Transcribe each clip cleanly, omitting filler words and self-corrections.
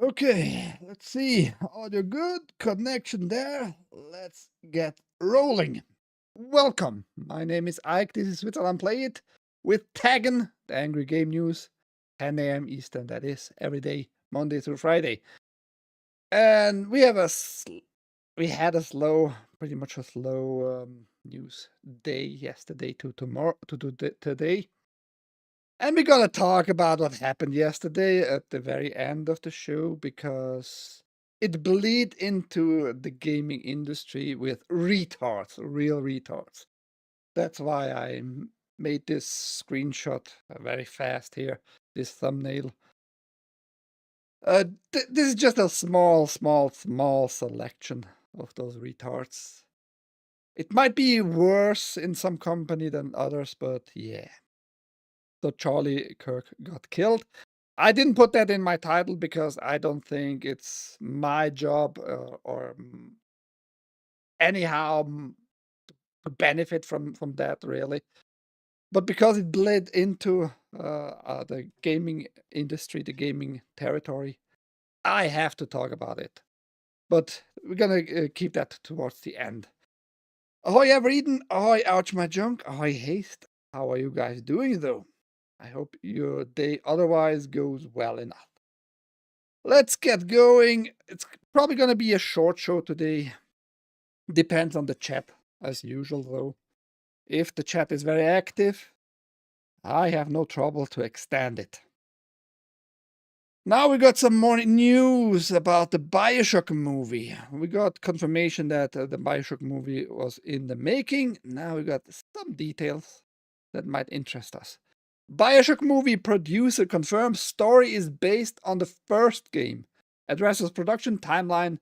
Okay, let's see. Audio good, connection there. Let's get rolling. Welcome. My name is Ike. This is Switzerland.playit with TAGN, the Angry Game News, 10 a.m. Eastern. That is every day, Monday through Friday. And we had a slow, pretty much a slow news day yesterday to today. And we're gonna talk about what happened yesterday at the very end of the show because it bleed into the gaming industry with retards, real retards. That's why I made this screenshot very fast here, this thumbnail. This is just a small selection of those retards. It might be worse in some company than others, but yeah. So Charlie Kirk got killed. I didn't put that in my title because I don't think it's my job or anyhow to benefit from that really. But because it bled into the gaming industry, the gaming territory, I have to talk about it. But we're gonna keep that towards the end. Ahoy, Evereden! Ahoy, Ouch My Junk! Ahoy, Haste! How are you guys doing though? I hope your day otherwise goes well enough. Let's get going. It's probably going to be a short show today. Depends on the chat, as usual, though. If the chat is very active, I have no trouble to extend it. Now we got some more news about the BioShock movie. We got confirmation that the BioShock movie was in the making. Now we got some details that might interest us. BioShock movie producer confirms story is based on the first game. Addresses production timeline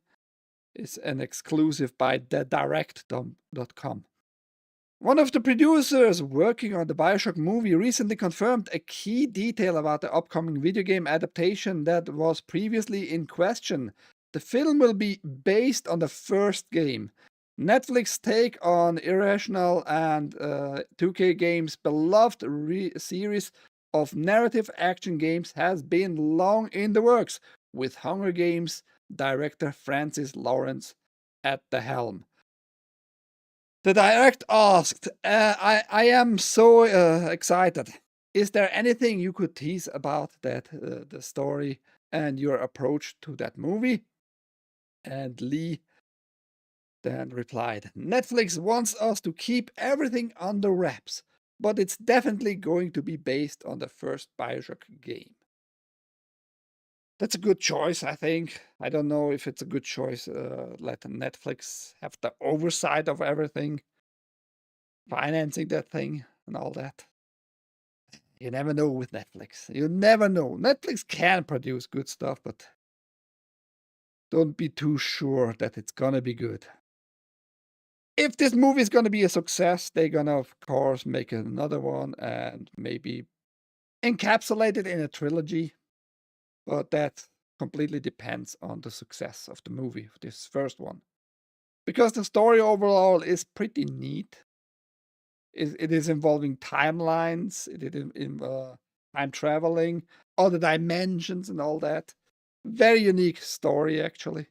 is an exclusive by thedirect.com. One of the producers working on the BioShock movie recently confirmed a key detail about the upcoming video game adaptation that was previously in question. The film will be based on the first game. Netflix's take on Irrational and 2K Games' beloved series of narrative action games has been long in the works, with Hunger Games director Francis Lawrence at the helm. The direct asked, I am so excited. Is there anything you could tease about that, the story and your approach to that movie? And Lee then replied, Netflix wants us to keep everything under wraps, but it's definitely going to be based on the first BioShock game. That's a good choice, I think. I don't know if it's a good choice. Let Netflix have the oversight of everything, financing that thing and all that. You never know with Netflix. You never know. Netflix can produce good stuff, but don't be too sure that it's gonna be good. If this movie is gonna be a success, they're gonna, of course, make another one and maybe encapsulate it in a trilogy. But that completely depends on the success of the movie, this first one. Because the story overall is pretty neat. It is involving timelines, it is in time traveling, other dimensions and all that. Very unique story, actually.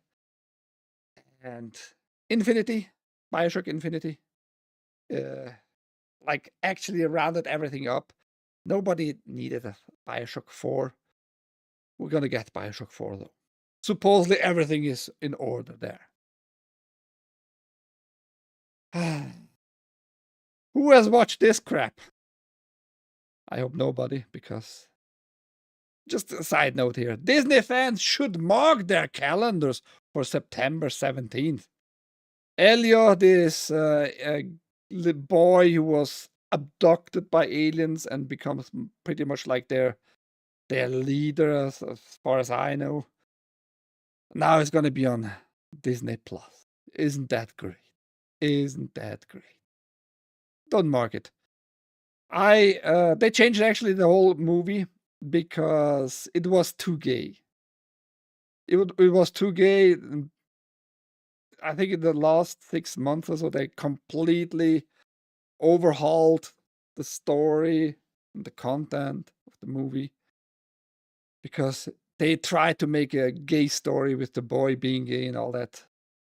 And Infinity, BioShock Infinity, like actually rounded everything up. Nobody needed a BioShock 4. We're gonna get BioShock 4 though. Supposedly everything is in order there. Who has watched this crap? I hope nobody, because just a side note here. Disney fans should mark their calendars for September 17th. Elliot is a boy who was abducted by aliens and becomes pretty much like their leader, as far as I know. Now it's going to be on Disney Plus. Isn't that great? Isn't that great? Don't mark it. They changed actually the whole movie because it was too gay. It was too gay. I think in the last 6 months or so, they completely overhauled the story and the content of the movie because They tried to make a gay story with the boy being gay and all that.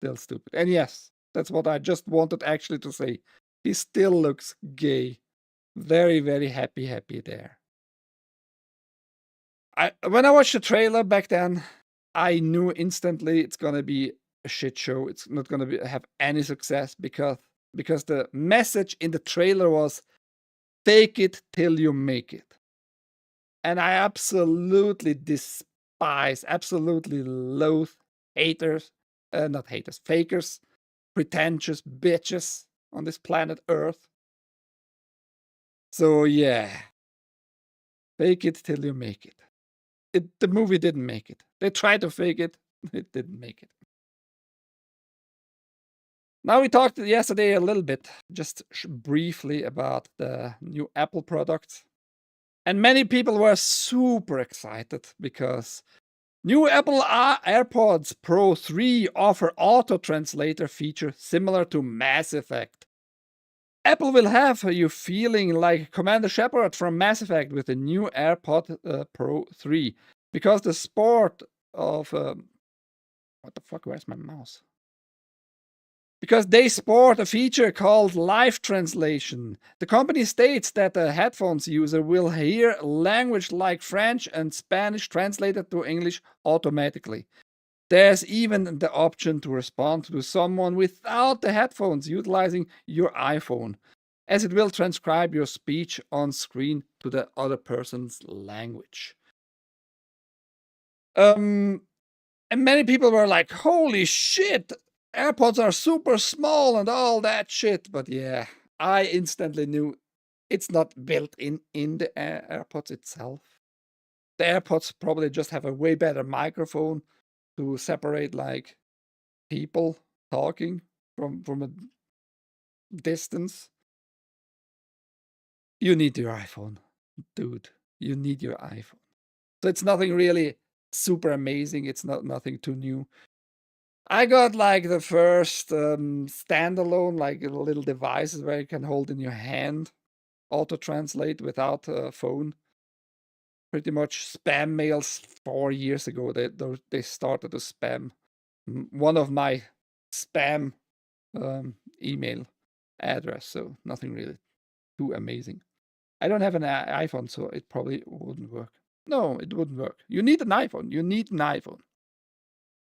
Still stupid. And yes, that's what I just wanted actually to say. He still looks gay. Very, very happy there. When I watched the trailer back then, I knew instantly it's gonna be a shit show. It's not gonna have any success because the message in the trailer was fake it till you make it. And I absolutely despise, absolutely loathe haters, not haters, fakers, pretentious bitches on this planet Earth. So yeah, fake it till you make it. The movie didn't make it. They tried to fake it, it didn't make it. Now we talked yesterday a little bit, just briefly, about the new Apple products. And many people were super excited because new Apple AirPods Pro 3 offer auto translator feature similar to Mass Effect. Apple will have you feeling like Commander Shepard from Mass Effect with the new AirPod Pro 3 because the sport of what the fuck, where's my mouse? Because they sport a feature called live translation. The company states that the headphones user will hear language like French and Spanish translated to English automatically. There's even the option to respond to someone without the headphones utilizing your iPhone, as it will transcribe your speech on screen to the other person's language. And many people were like, holy shit, AirPods are super small and all that shit. But yeah, I instantly knew it's not built in the AirPods itself. The AirPods probably just have a way better microphone to separate like people talking from a distance. You need your iPhone, dude. You need your iPhone. So it's nothing really super amazing. It's nothing too new. I got like the first standalone, like little devices where you can hold in your hand, auto translate without a phone. Pretty much spam mails 4 years ago. They started to spam one of my spam email address. So nothing really too amazing. I don't have an iPhone, so it probably wouldn't work. No, it wouldn't work. You need an iPhone. You need an iPhone.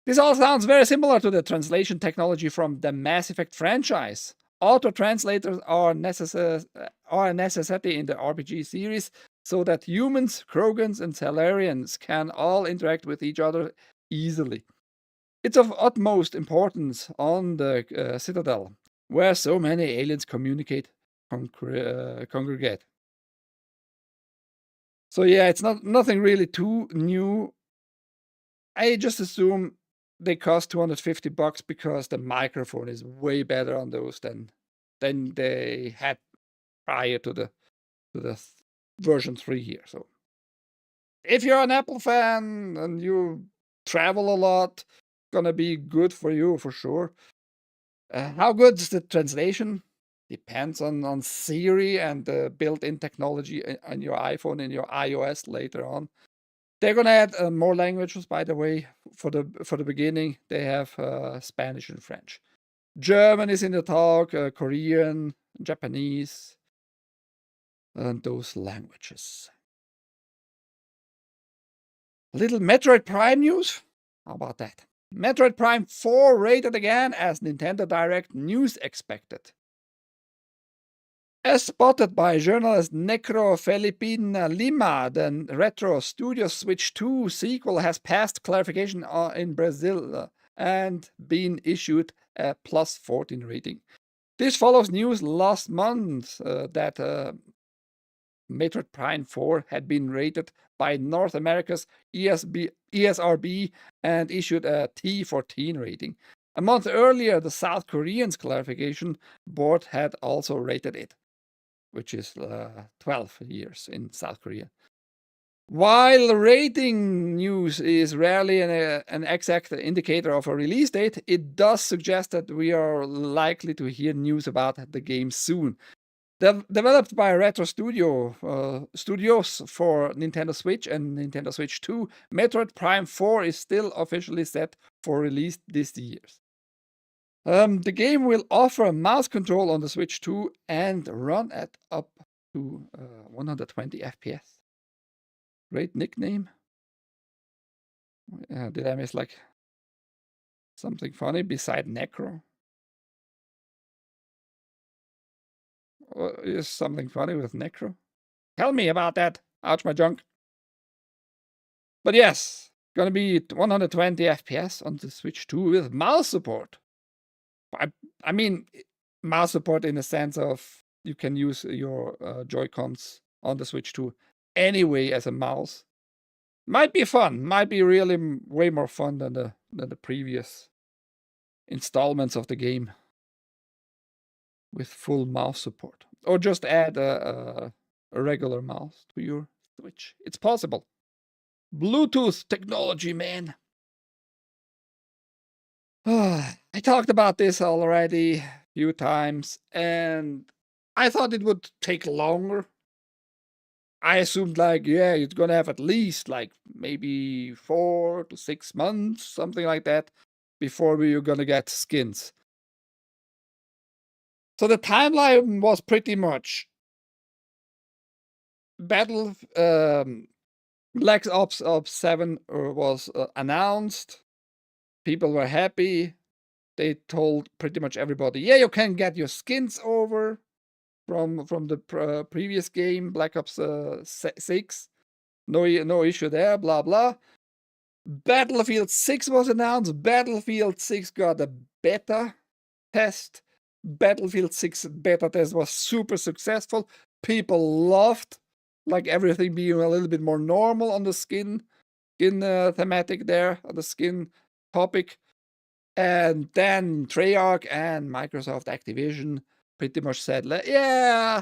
This all sounds very similar to the translation technology from the Mass Effect franchise. Auto translators are a necessity in the RPG series so that humans, Krogans, and Salarians can all interact with each other easily. It's of utmost importance on the Citadel, where so many aliens communicate, congregate. So yeah, it's nothing really too new. I just assume they cost $250 because the microphone is way better on those than they had prior to the version 3 here. So if you're an Apple fan and you travel a lot, gonna be good for you for sure. How good is the translation? Depends on Siri and the built-in technology on your iPhone and your iOS later on. They're gonna add more languages, by the way. For the beginning, they have Spanish and French. German is in the talk, Korean, Japanese, and those languages. A little Metroid Prime news. How about that? Metroid Prime 4 rated again as Nintendo Direct news expected. As spotted by journalist Necro Felipina Lima, the Retro Studio Switch 2 sequel has passed clarification in Brazil and been issued a +14 rating. This follows news last month that Metroid Prime 4 had been rated by North America's ESRB and issued a T14 rating. A month earlier, the South Korean's clarification board had also rated it, which is 12 years in South Korea. While rating news is rarely an exact indicator of a release date, it does suggest that we are likely to hear news about the game soon. Developed by Retro Studios for Nintendo Switch and Nintendo Switch 2, Metroid Prime 4 is still officially set for release this year. The game will offer a mouse control on the Switch 2 and run at up to 120 FPS. Great nickname. Did I miss like something funny beside Necro? Is something funny with Necro? Tell me about that. Ouch, my junk. But yes, gonna be 120 FPS on the Switch 2 with mouse support. I mean, mouse support in the sense of you can use your Joy-Cons on the Switch 2 anyway as a mouse. Might be fun. Might be really way more fun than the previous installments of the game with full mouse support. Or just add a regular mouse to your Switch. It's possible. Bluetooth technology, man. I talked about this already a few times, and I thought it would take longer. I assumed like, yeah, it's gonna have at least like maybe 4 to 6 months, something like that, before we're gonna get skins. So the timeline was pretty much Black Ops 7 was announced. People were happy. They told pretty much everybody, yeah, you can get your skins over from the previous game, Black Ops 6. No issue there, blah, blah. Battlefield 6 was announced. Battlefield 6 got a beta test. Battlefield 6 beta test was super successful. People loved like everything being a little bit more normal on the skin thematic there, on the skin topic. And then Treyarch and Microsoft Activision pretty much said, yeah,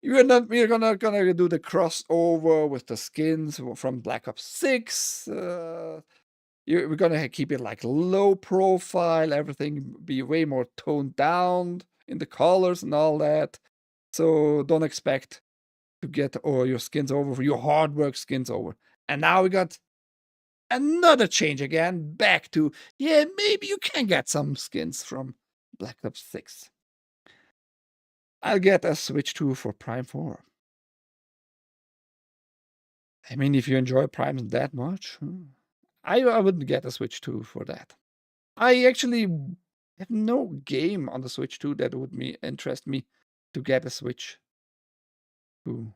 we're gonna do the crossover with the skins from Black Ops 6. We're gonna keep it like low profile, everything be way more toned down in the colors and all that. So don't expect to get all your skins over, your hard work skins over. And now we got another change again, back to, yeah, maybe you can get some skins from Black Ops 6. I'll get a Switch 2 for Prime 4. I mean, if you enjoy Prime that much, I wouldn't get a Switch 2 for that. I actually have no game on the Switch 2 that would interest me to get a Switch 2.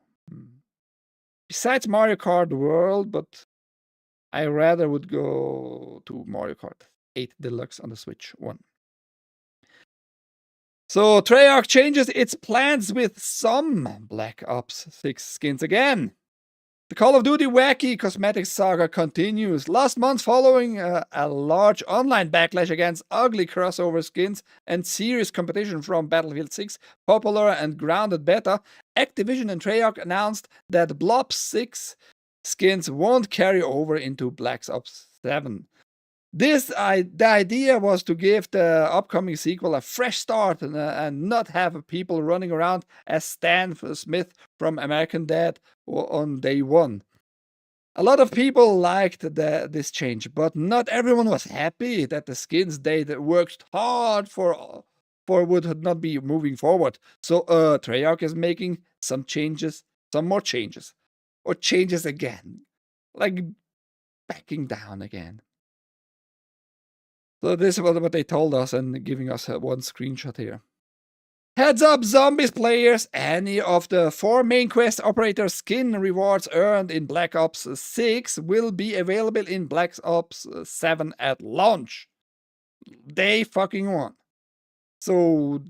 Besides Mario Kart World, but I rather would go to Mario Kart 8 Deluxe on the Switch 1. So Treyarch changes its plans with some Black Ops 6 skins again. The Call of Duty wacky cosmetic saga continues. Last month, following a large online backlash against ugly crossover skins and serious competition from Battlefield 6 popular and grounded beta, Activision and Treyarch announced that Blob 6 skins won't carry over into Black Ops 7. The idea was to give the upcoming sequel a fresh start and not have people running around as Stan Smith from American Dad on day one. A lot of people liked this change, but not everyone was happy that the skins they worked hard for would not be moving forward. So Treyarch is making some more changes, or changes again, like backing down again. So this is what they told us and giving us one screenshot here. Heads up, Zombies players! Any of the 4 main quest operator skin rewards earned in Black Ops 6 will be available in Black Ops 7 at launch. Day fucking one. So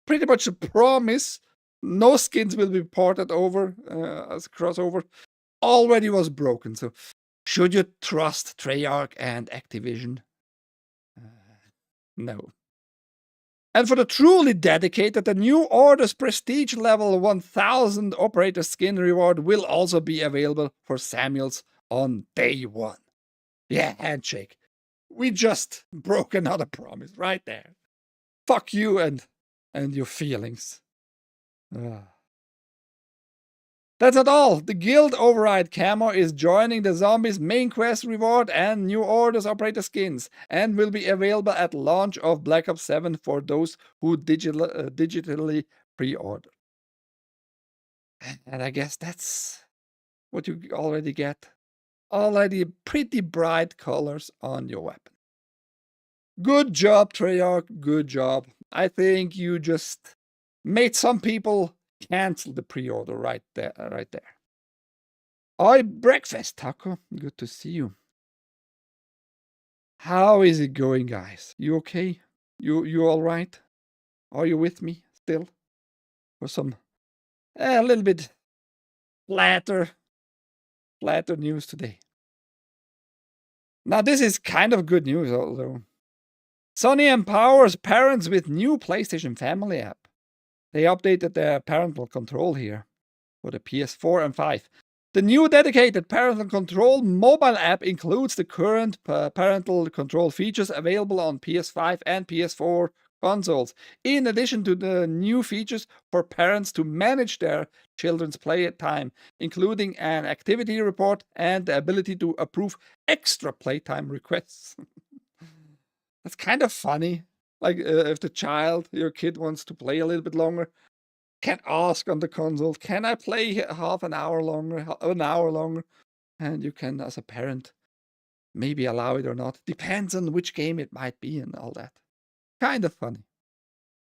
pretty much the promise, no skins will be ported over as a crossover, already was broken. So should you trust Treyarch and Activision? No. And for the truly dedicated, the New Order's Prestige level 1000 operator skin reward will also be available for Samuels on day one. Yeah, handshake. We just broke another promise right there. Fuck you and your feelings. That's not all. The Guild Override camo is joining the Zombies main quest reward and New Orders operator skins, and will be available at launch of Black Ops 7 for those who digitally pre-order. And I guess that's what you already get. Already pretty bright colors on your weapon. Good job, Treyarch. Good job. I think you just made some people cancel the pre-order right there. Oi, breakfast, Taco. Good to see you. How is it going, guys? You okay? You all right? Are you with me still? For some a little bit flatter news today. Now this is kind of good news, although. Sony empowers parents with new PlayStation Family app. They updated their parental control here for the PS4 and 5. The new dedicated parental control mobile app includes the current parental control features available on PS5 and PS4 consoles, in addition to the new features for parents to manage their children's play time, including an activity report and the ability to approve extra playtime requests. That's kind of funny. Like if your kid wants to play a little bit longer, can ask on the console, can I play half an hour longer, an hour longer? And you can, as a parent, maybe allow it or not. Depends on which game it might be and all that. Kind of funny.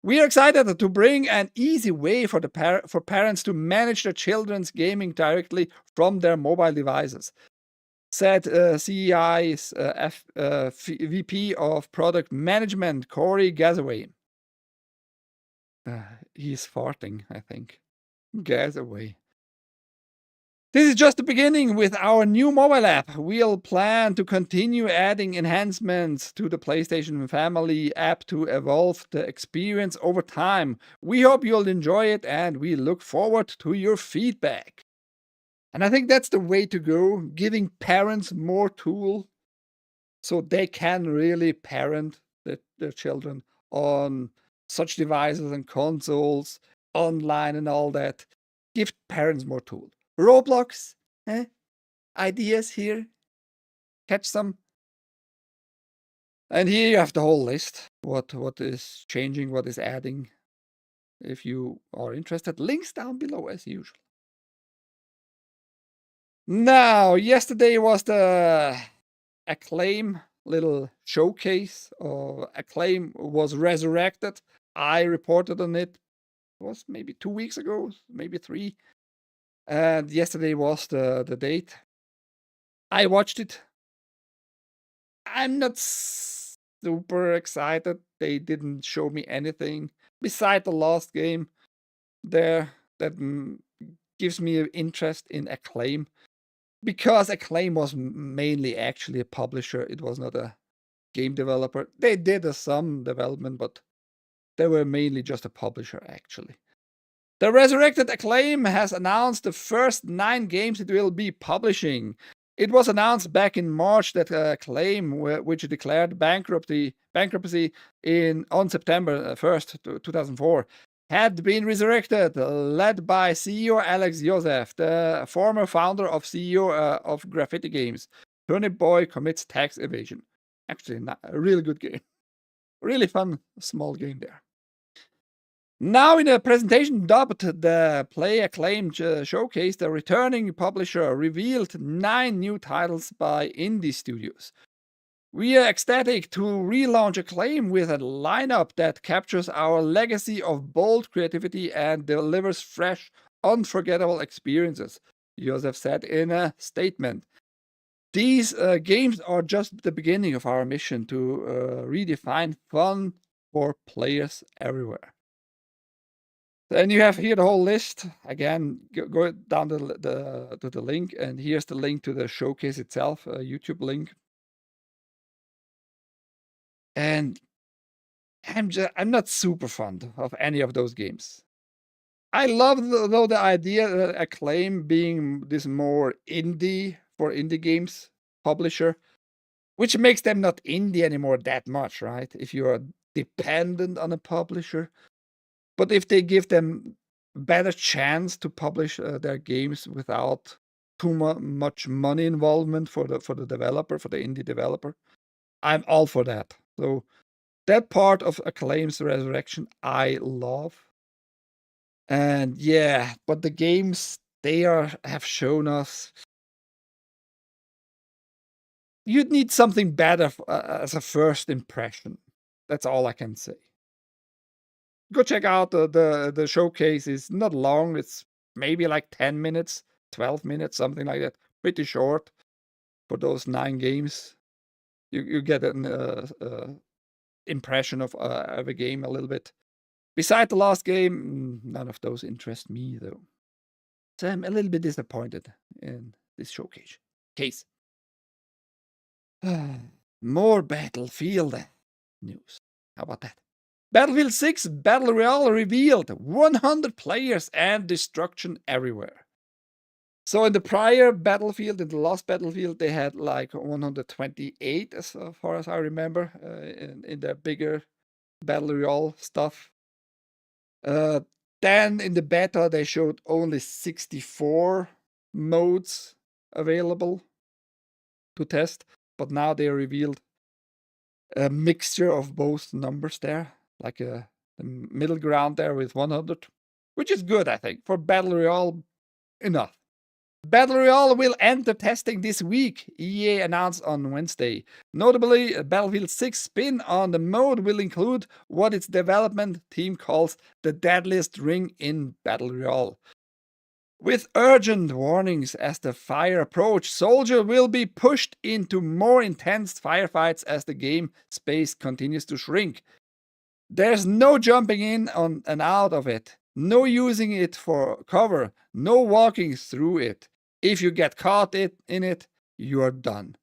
We are excited to bring an easy way for parents to manage their children's gaming directly from their mobile devices, said CEI's VP of Product Management, Corey Gazaway. He's farting, I think. Gazaway. This is just the beginning with our new mobile app. We'll plan to continue adding enhancements to the PlayStation Family app to evolve the experience over time. We hope you'll enjoy it, and we look forward to your feedback. And I think that's the way to go, giving parents more tool so they can really parent their children on such devices and consoles, online and all that. Give parents more tool. Roblox, ideas here? Catch some. And here you have the whole list. What is changing, what is adding. If you are interested, links down below as usual. Now, yesterday was the Acclaim little showcase. Acclaim was resurrected. I reported on it. It was maybe 2 weeks ago, maybe 3. And yesterday was the date. I watched it. I'm not super excited. They didn't show me anything beside the last game there that gives me an interest in Acclaim. Because Acclaim was mainly actually a publisher. It was not a game developer. They did some development, but they were mainly just a publisher, actually. The resurrected Acclaim has announced the first 9 games it will be publishing. It was announced back in March that Acclaim, which declared bankruptcy on September 1st, 2004, had been resurrected, led by CEO Alex Joseph, the former founder of CEO of Graffiti Games. Turnip Boy commits tax evasion. Actually, a really good game. Really fun, small game there. Now in a presentation dubbed the Play Acclaim Showcase, the returning publisher revealed 9 new titles by indie studios. We are ecstatic to relaunch Acclaim with a lineup that captures our legacy of bold creativity and delivers fresh, unforgettable experiences, Joseph said in a statement. These games are just the beginning of our mission to redefine fun for players everywhere. And you have here the whole list. Again, go down to the link, and here's the link to the showcase itself, a YouTube link. And I'm not super fond of any of those games. I love though the idea that Acclaim being this more indie for indie games publisher, which makes them not indie anymore that much, right? If you are dependent on a publisher. But if they give them better chance to publish their games without too much money involvement for the developer, for the indie developer. I'm all for that. So that part of Acclaim's Resurrection I love. And yeah, but the games have shown us you'd need something better as a first impression. That's all I can say. Go check out the showcase. It's not long. It's maybe like 10 minutes, 12 minutes, something like that. Pretty short for those 9 games. You get an impression of every game a little bit. Beside the last game, none of those interest me though. So I'm a little bit disappointed in this showcase. More Battlefield news. How about that? Battlefield 6 Battle Royale revealed 100 players and destruction everywhere. So in the prior Battlefield, in the last Battlefield, they had like 128 as far as I remember in their bigger Battle Royale stuff. Then in the beta, they showed only 64 modes available to test, but now they revealed a mixture of both numbers there, like a middle ground there with 100, which is good, I think. For Battle Royale, enough. Battle Royale will enter testing this week, EA announced on Wednesday. Notably, Battlefield 6 spin on the mode will include what its development team calls the deadliest ring in Battle Royale. With urgent warnings as the fire approach, soldier will be pushed into more intense firefights as the game space continues to shrink. There's no jumping in on and out of it, no using it for cover, no walking through it. If you get caught in it, you're done.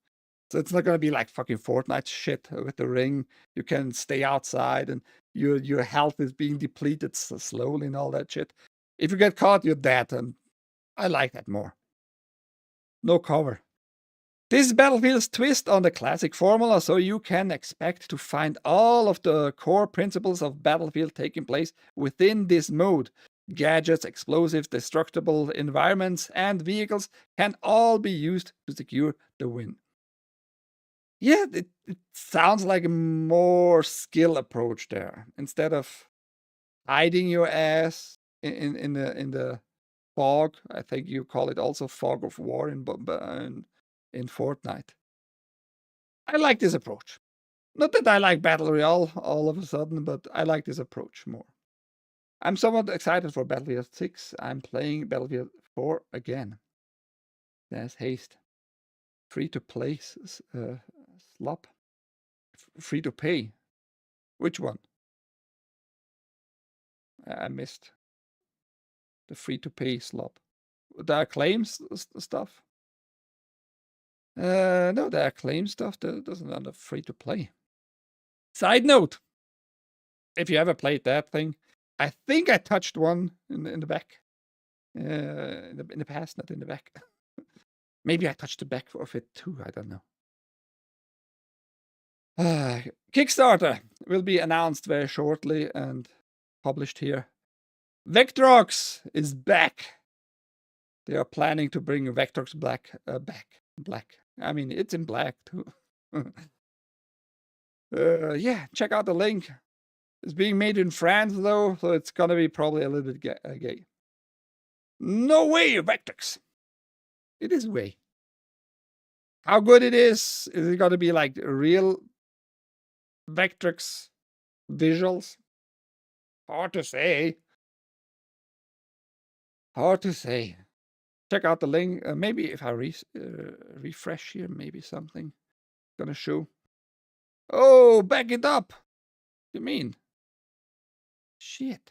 So it's not gonna be like fucking Fortnite shit with the ring. You can stay outside and your health is being depleted slowly and all that shit. If you get caught, you're dead, and I like that more. No cover. This Battlefield's twist on the classic formula, so you can expect to find all of the core principles of Battlefield taking place within this mode. Gadgets, explosives, destructible environments, and vehicles can all be used to secure the win. Yeah, it sounds like a more skill approach there. Instead of hiding your ass in the fog, I think you call it also fog of war in Fortnite. I like this approach. Not that I like Battle Royale all of a sudden, but I like this approach more. I'm somewhat excited for Battlefield 6. I'm playing Battlefield 4 again. There's haste. Free to play slop. Free to pay. Which one? I missed the free to pay slop. The Acclaim stuff? No, the Acclaim stuff doesn't have the free to play. Side note, if you ever played that thing, I think I touched one in the back. In the past, not in the back. Maybe I touched the back of it too, I don't know. Kickstarter will be announced very shortly and published here. Vectrox is back. They are planning to bring Vectrox back. Black. I mean, it's in black too. Yeah, check out the link. It's being made in France though, so it's gonna be probably a little bit gay. No way, Vectrox. It is way. How good it is it gonna be like real Vectrox visuals? Hard to say. Hard to say. Check out the link. Maybe if I refresh here, maybe something gonna show. Oh, back it up. You mean? Shit.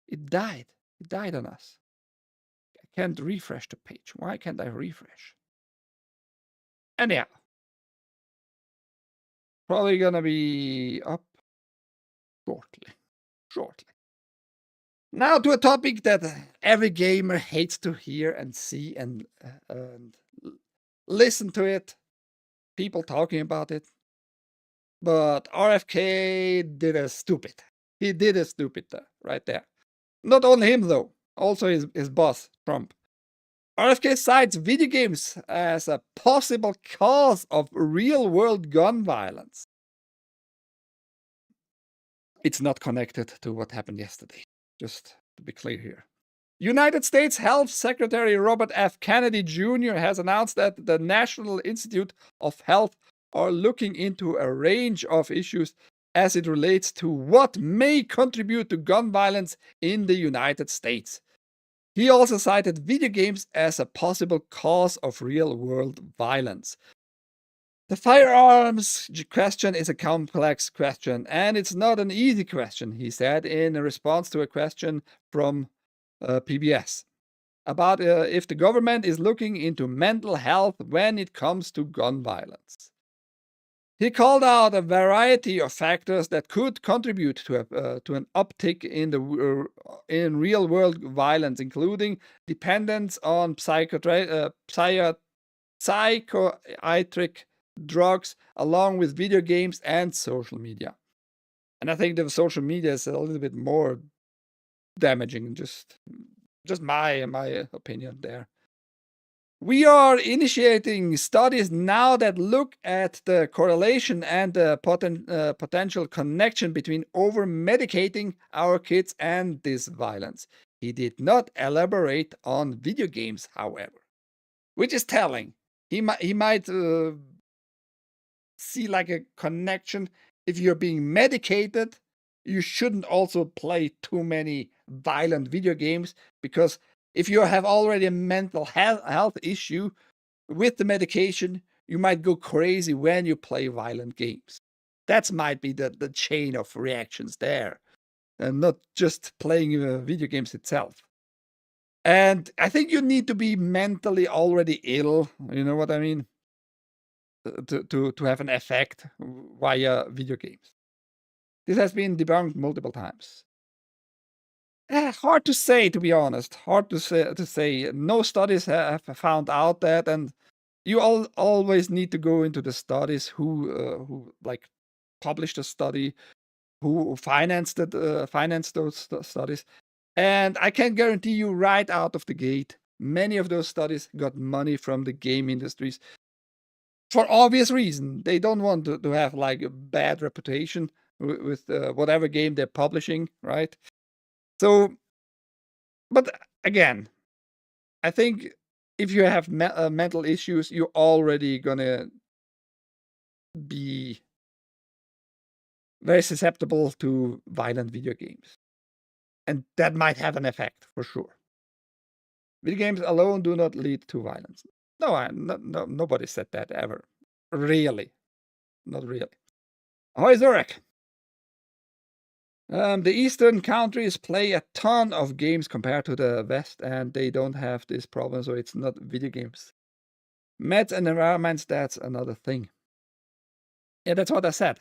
It died. It died on us. I can't refresh the page. Why can't I refresh? Anyhow. Probably gonna be up shortly. Now to a topic that every gamer hates to hear and see and listen to it. People talking about it. But RFK did a stupid. He did a stupid right there. Not only him, though, also his boss, Trump. RFK cites video games as a possible cause of real-world gun violence. It's not connected to what happened yesterday, just to be clear here. United States Health Secretary Robert F. Kennedy Jr. has announced that the National Institute of Health are looking into a range of issues as it relates to what may contribute to gun violence in the United States. He also cited video games as a possible cause of real-world violence. The firearms question is a complex question, and it's not an easy question, he said in response to a question from PBS about if the government is looking into mental health when it comes to gun violence. He called out a variety of factors that could contribute to an uptick in real-world violence, including dependence on psychiatric drugs, along with video games and social media. And I think the social media is a little bit more damaging. Just my opinion there. We are initiating studies now that look at the correlation and the potential connection between over-medicating our kids and this violence. He did not elaborate on video games, however, which is telling. He might see like a connection. If you're being medicated, you shouldn't also play too many violent video games, because if you have already a mental health issue with the medication, you might go crazy when you play violent games. That might be the chain of reactions there, and not just playing video games itself. And I think you need to be mentally already ill, you know what I mean, to have an effect via video games. This has been debunked multiple times. Hard to say, to be honest. Hard to say. No studies have found out that, and you always need to go into the studies who like published a study, who financed those studies, and I can guarantee you right out of the gate, many of those studies got money from the game industries for obvious reason. They don't want to have like a bad reputation with whatever game they're publishing, right? So, but again, I think if you have mental issues, you're already gonna be very susceptible to violent video games. And that might have an effect, for sure. Video games alone do not lead to violence. No, nobody said that ever. Really. Not really. Ahoy, Zurich! The Eastern countries play a ton of games compared to the West, and they don't have this problem, so it's not video games. Meds and environments, that's another thing. Yeah, that's what I said.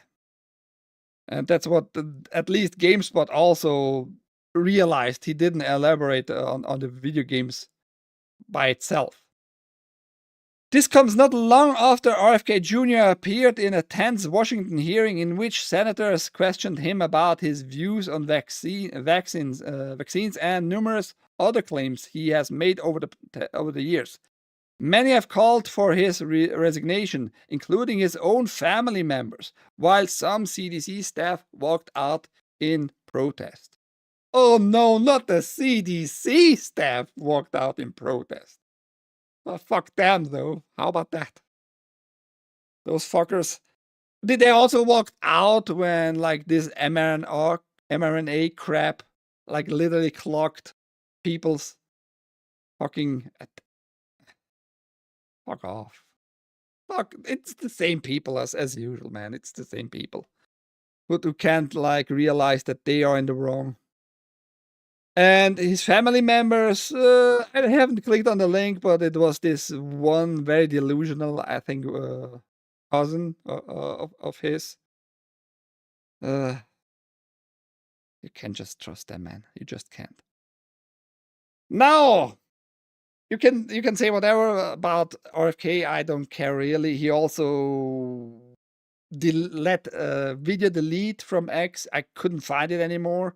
And that's what at least GameSpot also realized. He didn't elaborate on the video games by itself. This comes not long after RFK Jr. appeared in a tense Washington hearing in which senators questioned him about his views on vaccines and numerous other claims he has made over the years. Many have called for his resignation, including his own family members, while some CDC staff walked out in protest. Oh no, not the CDC staff walked out in protest. Well, fuck them, though. How about that? Those fuckers. Did they also walk out when, like, this mRNA crap, like, literally clogged people's fucking... Fuck off. Fuck, it's the same people as usual, man. It's the same people who can't, like, realize that they are in the wrong. And his family members, I haven't clicked on the link, but it was this one very delusional, I think, cousin of his. You can't just trust them, man. You just can't. Now, you can say whatever about RFK. I don't care really. He also let video delete from X. I couldn't find it anymore.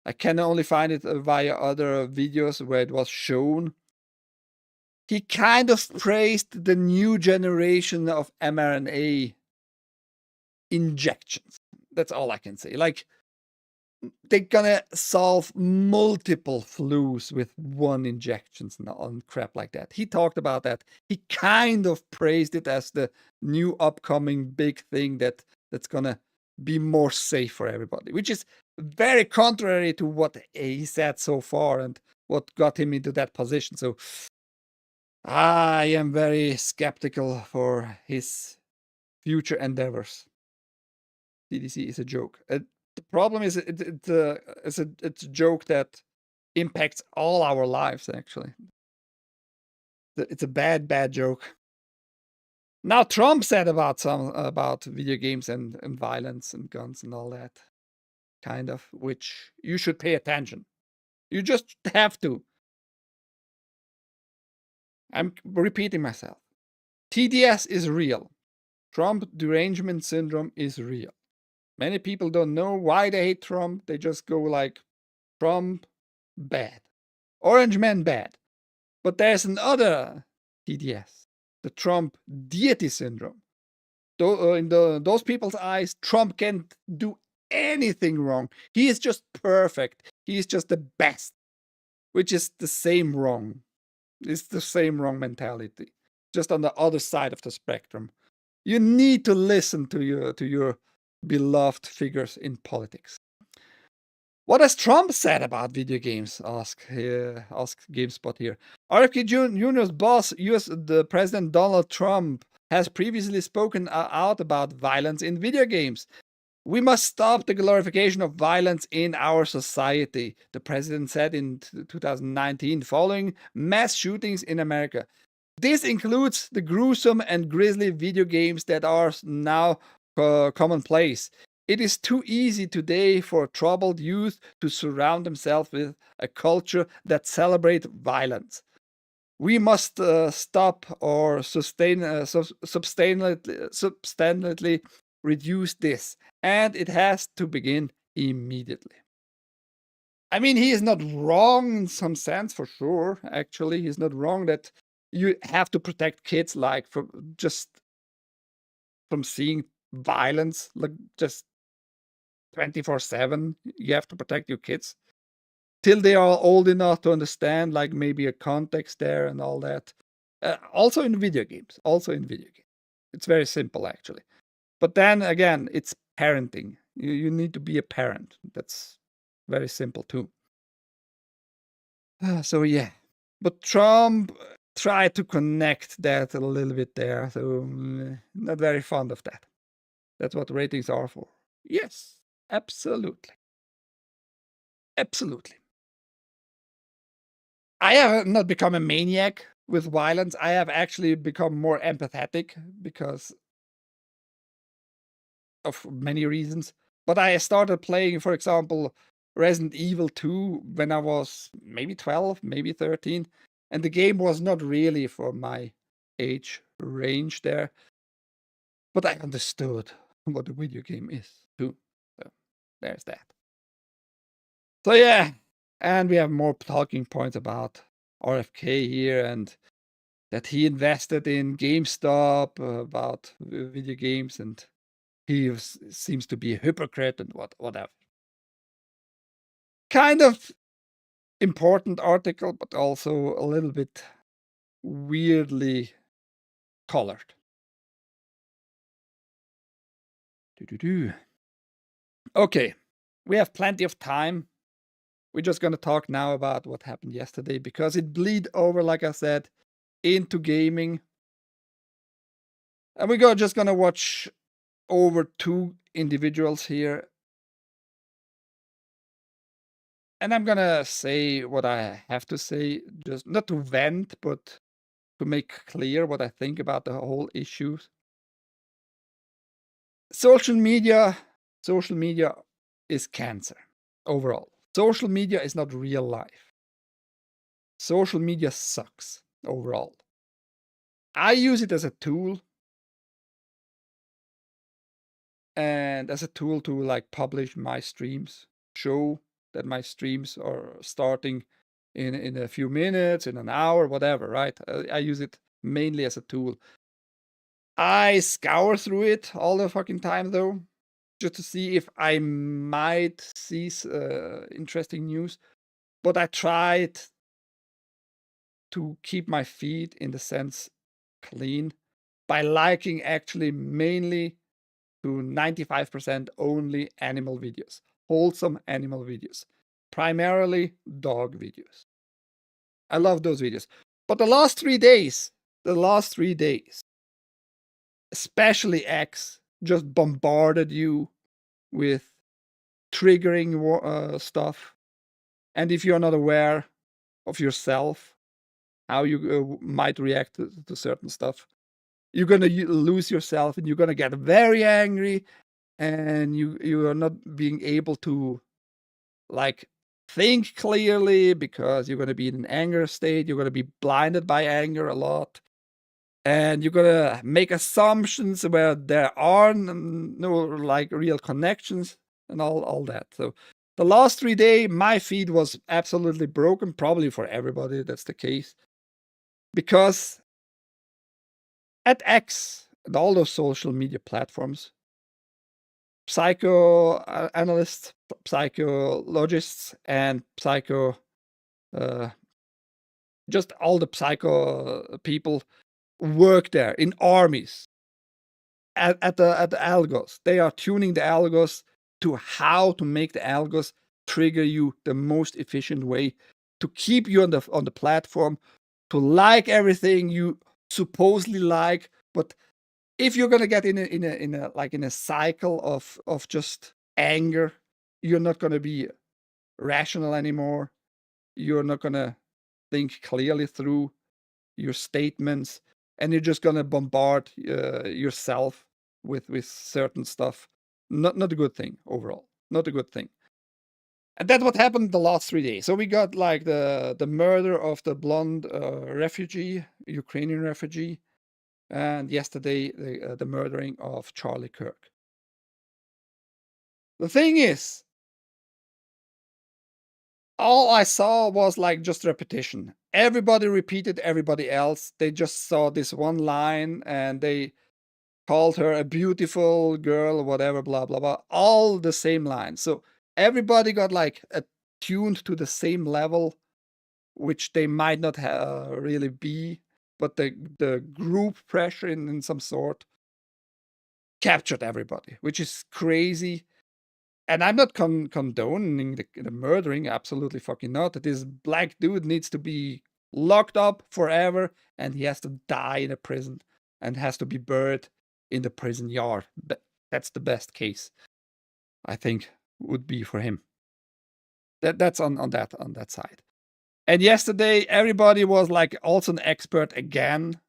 I can only find it via other videos where it was shown. He kind of praised the new generation of mRNA injections. That's all I can say. Like, they're gonna solve multiple flus with one injections and crap like that. He talked about that. He kind of praised it as the new upcoming big thing that's gonna be more safe for everybody, which is very contrary to what he said so far and what got him into that position. So I am very skeptical for his future endeavors. CDC is a joke. The problem is it's a joke that impacts all our lives, actually. It's a bad joke. Now Trump said about video games and violence and guns and all that, kind of, which you should pay attention. You just have to. I'm repeating myself. TDS is real. Trump derangement syndrome is real. Many people don't know why they hate Trump. They just go like, Trump, bad. Orange man, bad. But there's another TDS, the Trump deity syndrome. In those people's eyes, Trump can't do anything wrong. He is just perfect. He is just the best, which is the same wrong. It's the same wrong mentality, just on the other side of the spectrum. You need to listen to your beloved figures in politics. What has Trump said about video games? Ask GameSpot here. RFK Jr.'s boss, the President Donald Trump, has previously spoken out about violence in video games. We must stop the glorification of violence in our society, the president said in 2019, following mass shootings in America. This includes the gruesome and grisly video games that are now commonplace. It is too easy today for troubled youth to surround themselves with a culture that celebrates violence. We must stop or substantially reduce this, and it has to begin immediately. I mean, he is not wrong in some sense, for sure. Actually, he's not wrong that you have to protect kids, like from seeing violence, like just 24/7. You have to protect your kids till they are old enough to understand, like maybe a context there and all that. Also in video games. It's very simple, actually. But then again, it's parenting. You need to be a parent. That's very simple too. So yeah, but Trump tried to connect that a little bit there. So not very fond of that. That's what ratings are for. Yes, absolutely. Absolutely. I have not become a maniac with violence. I have actually become more empathetic because of many reasons. But I started playing, for example, Resident Evil 2 when I was maybe 12, maybe 13. And the game was not really for my age range there. But I understood what a video game is too. So there's that. So yeah, and we have more talking points about RFK here and that he invested in GameStop about video games, and he seems to be a hypocrite and whatever. Kind of important article, but also a little bit weirdly colored. Okay, we have plenty of time. We're just going to talk now about what happened yesterday because it bleed over, like I said, into gaming. And we're just going to watch over two individuals here. And I'm going to say what I have to say, just not to vent, but to make clear what I think about the whole issue. Social media is cancer overall. Social media is not real life. Social media sucks overall. I use it as a tool, and as a tool to like publish my streams, show that my streams are starting in a few minutes, in an hour, whatever, right? I use it mainly as a tool. I scour through it all the fucking time, though, just to see if I might see interesting news. But I tried to keep my feed, in the sense, clean by liking actually mainly to 95% only animal videos, wholesome animal videos, primarily dog videos. I love those videos. But the last 3 days, especially X, just bombarded you with triggering stuff. And if you're not aware of yourself, how you might react to certain stuff, you're gonna lose yourself, and you're gonna get very angry, and you are not being able to, like, think clearly, because you're gonna be in an anger state. You're gonna be blinded by anger a lot, and you're gonna make assumptions where there are no like real connections and all that. So the last 3 days, my feed was absolutely broken. Probably for everybody that's the case, because at X and all those social media platforms, psychoanalysts, psychologists, and just all the psycho people work there in armies at the algos. They are tuning the algos to how to make the algos trigger you the most efficient way to keep you on the platform, to like everything you supposedly like. But if you're gonna get in a cycle of just anger, you're not gonna be rational anymore. You're not gonna think clearly through your statements, and you're just gonna bombard yourself with certain stuff. Not a good thing overall. Not a good thing. And that's what happened the last 3 days. So we got like the murder of the blonde refugee, Ukrainian refugee, and yesterday the murdering of Charlie Kirk. The thing is, all I saw was like just repetition. Everybody repeated everybody else. They just saw this one line and they called her a beautiful girl, whatever, blah, blah, blah. All the same lines. So everybody got like attuned to the same level, which they might not really be, but the group pressure in some sort captured everybody, which is crazy. And I'm not condoning the murdering, absolutely fucking not. This black dude needs to be locked up forever, and he has to die in a prison and has to be buried in the prison yard. But that's the best case, I think, would be for him. That's on that side. And yesterday, everybody was like also an expert again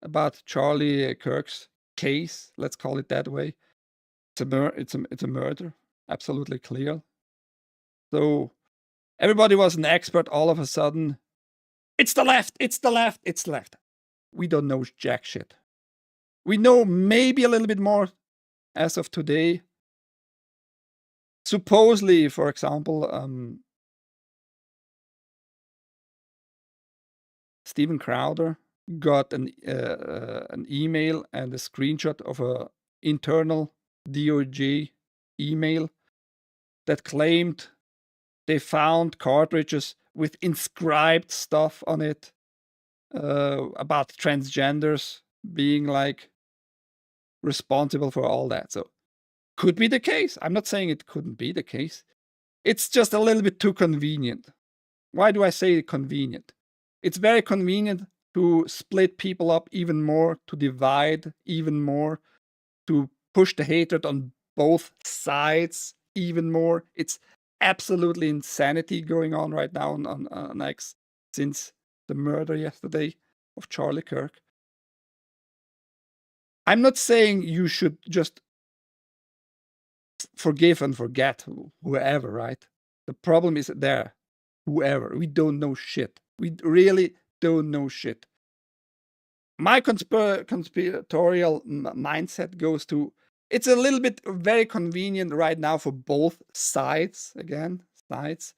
about Charlie Kirk's case. Let's call it that way. It's a murder, absolutely clear. So everybody was an expert all of a sudden. It's the left, it's the left, it's the left. We don't know jack shit. We know maybe a little bit more as of today. Supposedly, for example, Steven Crowder got an email and a screenshot of a internal DOJ email that claimed they found cartridges with inscribed stuff on it about transgenders being like responsible for all that. So could be the case. I'm not saying it couldn't be the case. It's just a little bit too convenient. Why do I say convenient? It's very convenient to split people up even more, to divide even more, to push the hatred on both sides even more. It's absolutely insanity going on right now on X since the murder yesterday of Charlie Kirk. I'm not saying you should just forgive and forget whoever, right? The problem is there. Whoever. We don't know shit. We really don't know shit. My conspiratorial mindset goes to, it's a little bit very convenient right now for both sides, again, sides.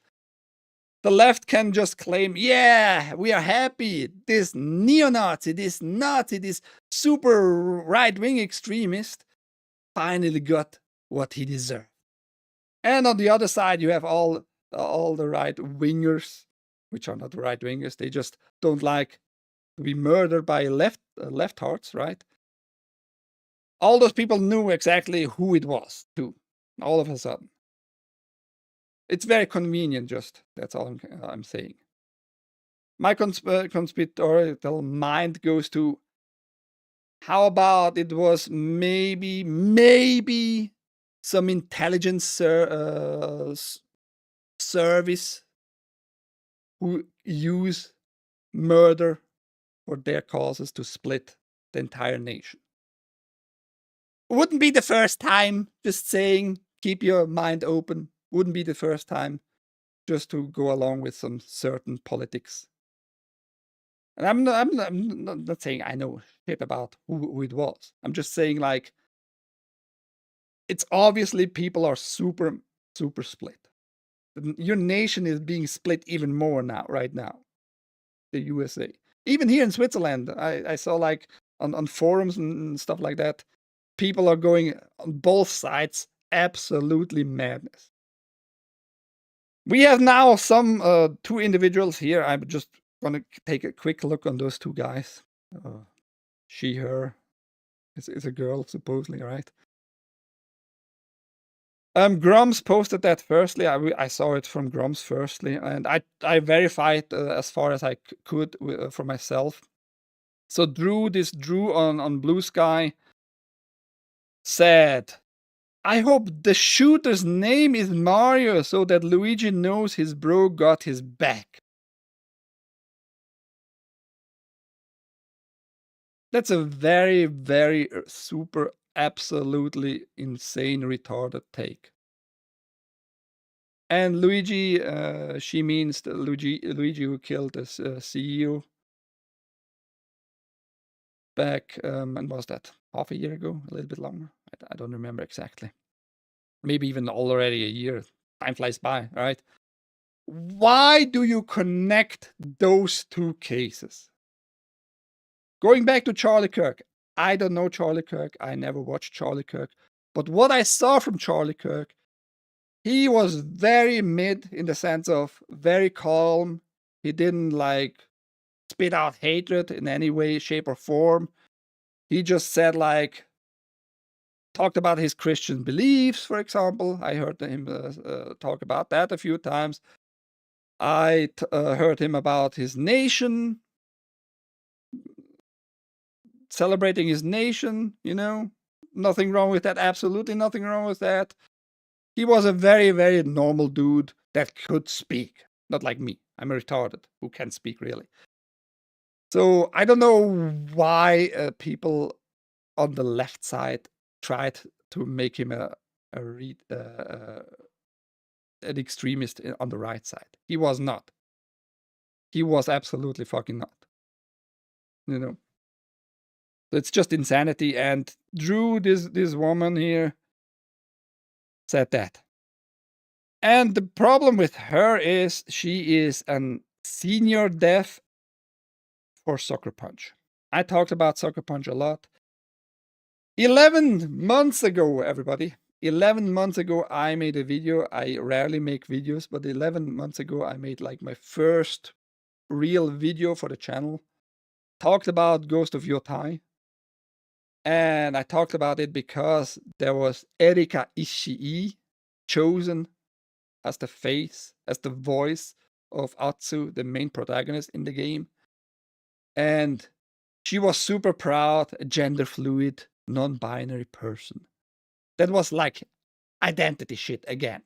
The left can just claim, yeah, we are happy. This neo-Nazi, this Nazi, this super right-wing extremist finally got what he deserved. And on the other side, you have all the right-wingers, which are not right-wingers. They just don't like to be murdered by leftards, right? All those people knew exactly who it was, too, all of a sudden. It's very convenient, just. That's all I'm saying. My conspiratorial mind goes to, how about it was maybe some intelligence service who use murder for their causes to split the entire nation. Wouldn't be the first time, just saying, keep your mind open. Wouldn't be the first time just to go along with some certain politics. And I'm not saying I know shit about who it was. I'm just saying, like, it's obviously people are super split. Your nation is being split even more now, right now. The USA. Even here in Switzerland, I saw, like, on forums and stuff like that, people are going on both sides, absolutely madness. We have now some two individuals here. I'm just gonna take a quick look on those two guys. She, her. It's a girl, supposedly, right? Grum's posted that firstly. I saw it from Grum's firstly, and I verified as far as I could for myself. So Drew on Blue Sky said, I hope the shooter's name is Mario so that Luigi knows his bro got his back. That's a very, very super, absolutely insane, retarded take. And Luigi, she means the Luigi who killed this CEO back, when was that? Half a year ago? A little bit longer? I don't remember exactly. Maybe even already a year. Time flies by, right? Why do you connect those two cases? Going back to Charlie Kirk, I don't know Charlie Kirk. I never watched Charlie Kirk. But what I saw from Charlie Kirk, he was very mid in the sense of very calm. He didn't, like, spit out hatred in any way, shape, or form. He just said, like, talked about his Christian beliefs, for example. I heard him talk about that a few times. I heard him about his nation, celebrating his nation, you know. Nothing wrong with that. Absolutely nothing wrong with that. He was a very, very normal dude that could speak. Not like me. I'm a retarded who can't speak, really. So I don't know why people on the left side tried to make him an extremist on the right side. He was not. He was absolutely fucking not. You know. So it's just insanity. And Drew, this woman here, said that. And the problem with her is she is a senior dev for Sucker Punch. I talked about Sucker Punch a lot. 11 months ago, everybody. 11 months ago, I made a video. I rarely make videos, but 11 months ago, I made, like, my first real video for the channel. Talked about Ghost of Yotai. And I talked about it because there was Erika Ishii chosen as the face, as the voice of Atsu, the main protagonist in the game. And she was super proud, a gender fluid, non-binary person. That was like identity shit again.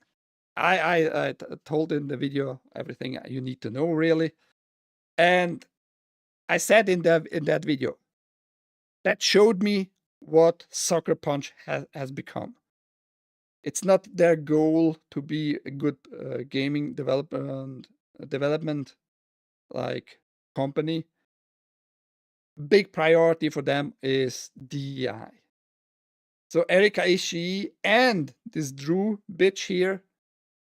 I told in the video everything you need to know, really. And I said in that video, that showed me what Sucker Punch has become. It's not their goal to be a good gaming development like company. Big priority for them is DEI. So Erika Ishii and this Drew bitch here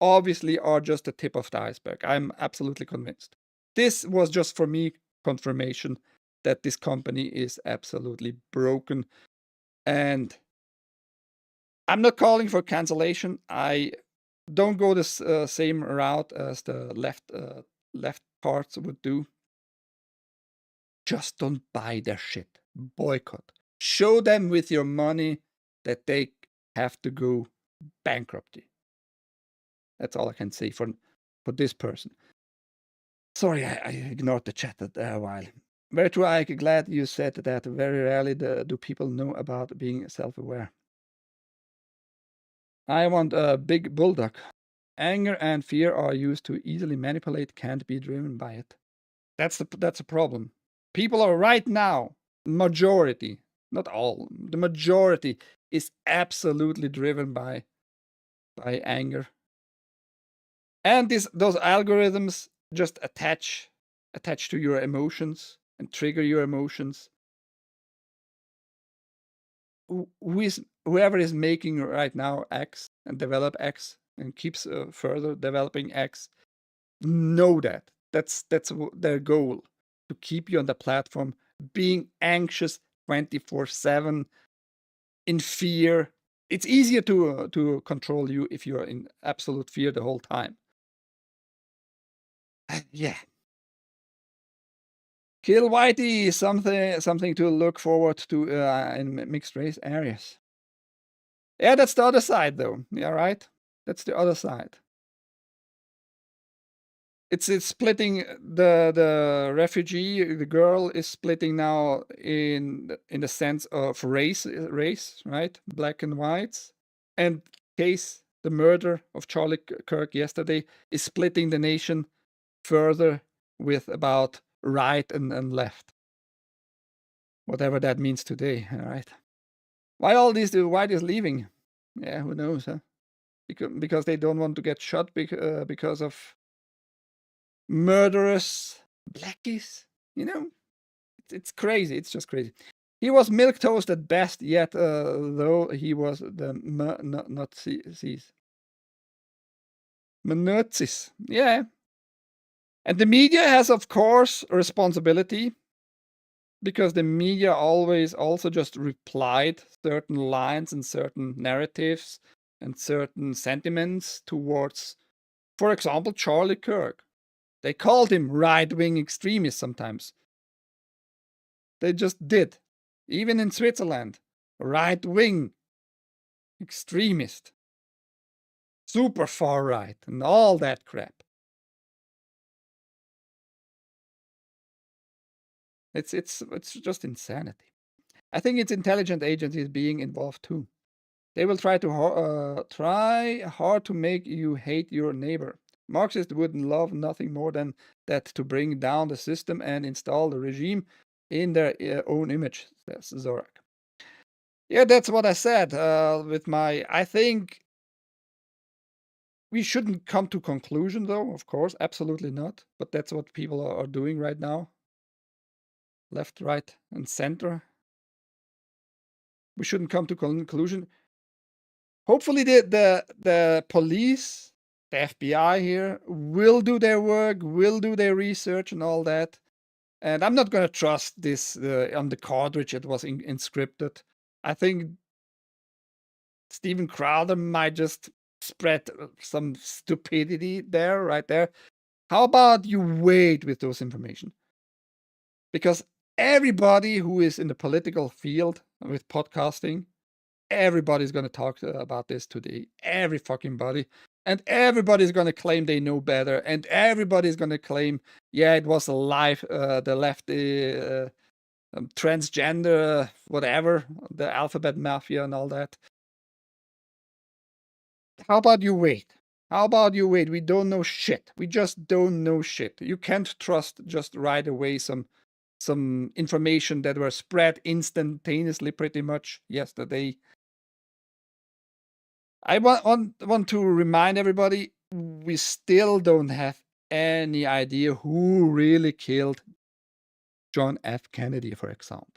obviously are just the tip of the iceberg. I'm absolutely convinced. This was just for me confirmation that this company is absolutely broken. And I'm not calling for cancellation. I don't go this same route as the left parts would do. Just don't buy their shit. Boycott. Show them with your money that they have to go bankruptcy. That's all I can say for this person. Sorry, I ignored the chat a while. Very true, Ike. Glad you said that. Very rarely do people know about being self-aware. I want a big bulldog. Anger and fear are used to easily manipulate, can't be driven by it. That's a problem. People are right now, majority, not all, the majority is absolutely driven by anger. And those algorithms just attach to your emotions and trigger your emotions. Whoever is making right now X and develop X and keeps further developing X, know that that's their goal, to keep you on the platform being anxious 24/7, in fear. It's easier to control you if you're in absolute fear the whole time. Yeah. Kill Whitey, something to look forward to in mixed race areas. Yeah, that's the other side, though. Yeah, right. That's the other side. It's splitting the refugee. The girl is splitting now in the sense of race, right? Black and whites. And case the murder of Charlie Kirk yesterday is splitting the nation further with about right and left. Whatever that means today, all right? Why all these white is leaving? Yeah, who knows, huh? Because they don't want to get shot because of murderous blackies, you know? It's crazy. It's just crazy. He was milquetoast at best, yet though he was the Nazis. Yeah. And the media has, of course, a responsibility, because the media always also just replied certain lines and certain narratives and certain sentiments towards, for example, Charlie Kirk. They called him right-wing extremist sometimes. They just did. Even in Switzerland, right-wing extremist, super far right, and all that crap. It's just insanity. I think it's intelligent agencies being involved too. They will try hard to make you hate your neighbor. Marxists would love nothing more than that, to bring down the system and install the regime in their own image, says Zorak. Yeah, that's what I said with my... I think we shouldn't come to conclusion, though, of course, absolutely not. But that's what people are doing right now. Left, right, and center. We shouldn't come to conclusion. Hopefully the police, the FBI here, will do their work, will do their research and all that. And I'm not going to trust this on the cartridge it was encrypted. I think Steven Crowder might just spread some stupidity there, right there. How about you wait with those information? Because everybody who is in the political field with podcasting, everybody's going to talk about this today. Every fucking body. And everybody's going to claim they know better. And everybody's going to claim, yeah, it was a lie, the left, transgender, whatever, the alphabet mafia and all that. How about you wait? How about you wait? We don't know shit. We just don't know shit. You can't trust just right away some information that were spread instantaneously pretty much yesterday. I want to remind everybody, we still don't have any idea who really killed John F. Kennedy, for example.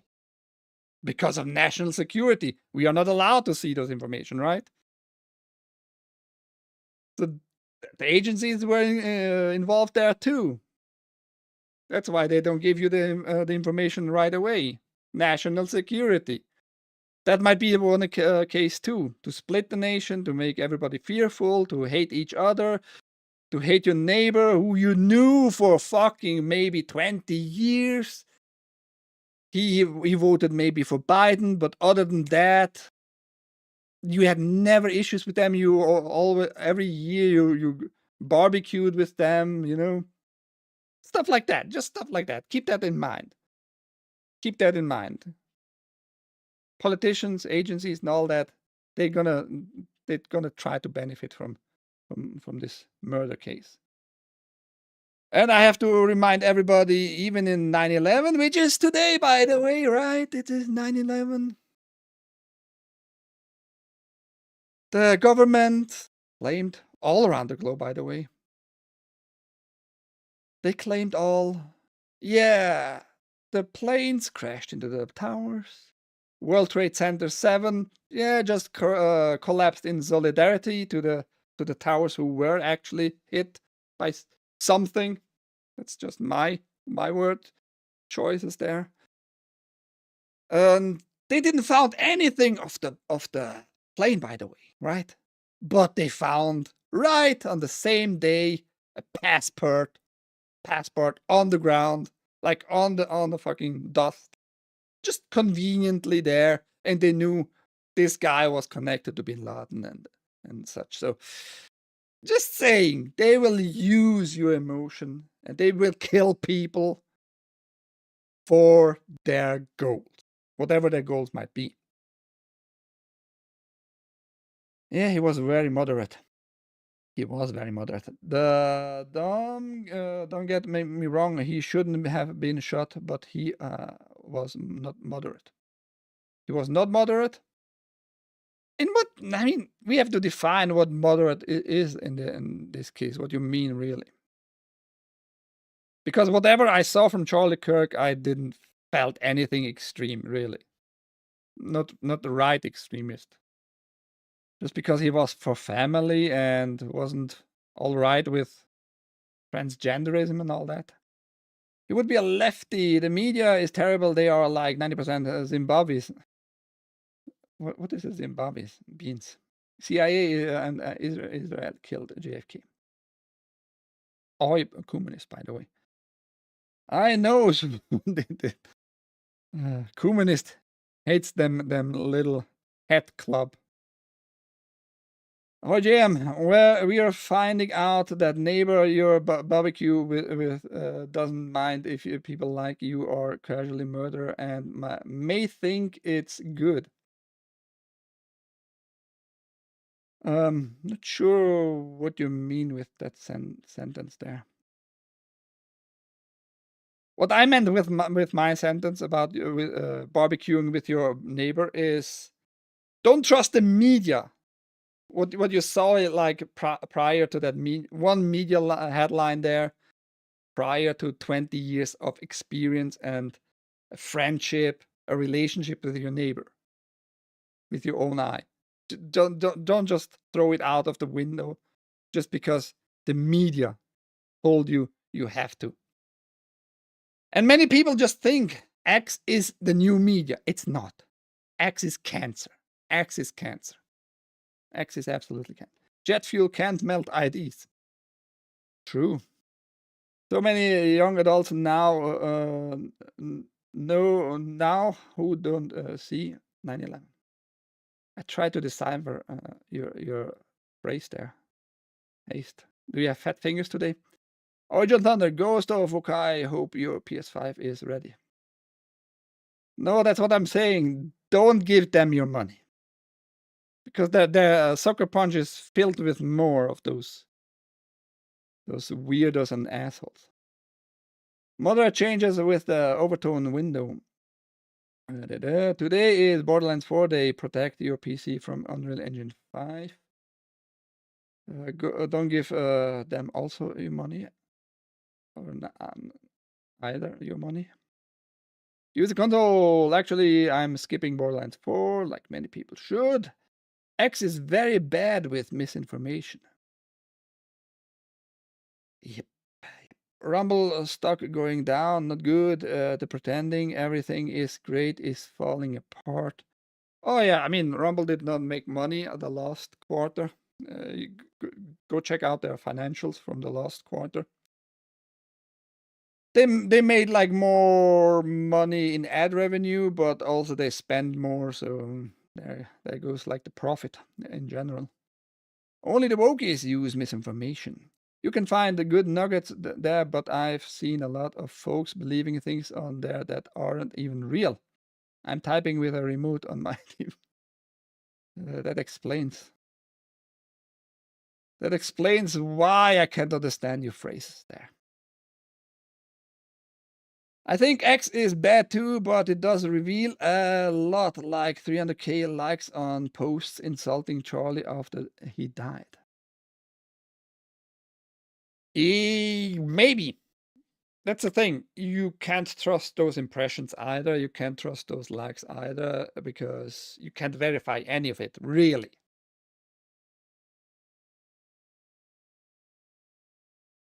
Because of national security, we are not allowed to see those information, right? So The agencies were involved there too. That's why they don't give you the information right away. National security. That might be one case too. To split the nation, to make everybody fearful, to hate each other, to hate your neighbor who you knew for fucking maybe 20 years. He voted maybe for Biden, but other than that, you had never issues with them. You always every year you barbecued with them, you know. Stuff like that. Just stuff like that. Keep that in mind. Keep that in mind. Politicians, agencies, and all that, they're gonna try to benefit from this murder case. And I have to remind everybody, even in 9/11, which is today, by the way, right? It is 9/11. The government claimed all around the globe, by the way. They claimed all. Yeah, the planes crashed into the towers. World Trade Center 7, yeah, just collapsed in solidarity to the towers who were actually hit by something. That's just my word choices there. And they didn't found anything of the plane, by the way, right? But they found right on the same day a passport on the ground, like on the fucking dust, just conveniently there, and they knew this guy was connected to Bin Laden and such. So just saying, they will use your emotion and they will kill people for their goals, whatever their goals might be. Yeah, he was very moderate. He was very moderate. Don't get me wrong. He shouldn't have been shot, but he was not moderate. He was not moderate. In what I mean, we have to define what moderate is in this case. What you mean, really? Because whatever I saw from Charlie Kirk, I didn't felt anything extreme, really. Not the right extremist. Just because he was for family and wasn't all right with transgenderism and all that. He would be a lefty. The media is terrible. They are like 90% Zimbabweans. What is a Zimbabweans? Beans. CIA and Israel killed JFK. Oh, a communist, by the way. I know. Communist hates them little hat club. Oh, GM, where we are finding out that neighbor your barbecue with doesn't mind if people like you or casually murder and may think it's good. Not sure what you mean with that sentence there. What I meant with my sentence about barbecuing with your neighbor is, don't trust the media. What you saw like prior to that one media headline there, prior to 20 years of experience and a friendship, a relationship with your neighbor, with your own eye. Don't just throw it out of the window just because the media told you have to. And many people just think X is the new media. It's not. X is cancer. X is cancer. X is absolutely cancer. Jet fuel can't melt IDs. True. So many young adults now know now who don't see 9/11. I try to decipher your phrase there. Haste. Do you have fat fingers today? Origin Thunder, Ghost of Okai, hope your PS5 is ready. No, that's what I'm saying. Don't give them your money. Because their Sucker Punch is filled with more of those weirdos and assholes. Moderate changes with the overtone window. Today is Borderlands 4 Day. Protect your PC from Unreal Engine 5. Don't give them also your money. Or either your money. Use the console. Actually, I'm skipping Borderlands 4 like many people should. X is very bad with misinformation. Rumble stock going down, not good. The pretending everything is great is falling apart. Oh yeah, I mean, Rumble did not make money at the last quarter. Go check out their financials from the last quarter. They made like more money in ad revenue, but also they spend more, so there goes like the profit in general. Only the wokies use misinformation. You can find the good nuggets there, but I've seen a lot of folks believing things on there that aren't even real. I'm typing with a remote on my TV. That explains. That explains why I can't understand your phrases there. I think X is bad too, but it does reveal a lot, like 300k likes on posts insulting Charlie after he died. Maybe. That's the thing. You can't trust those impressions either. You can't trust those likes either because you can't verify any of it, really.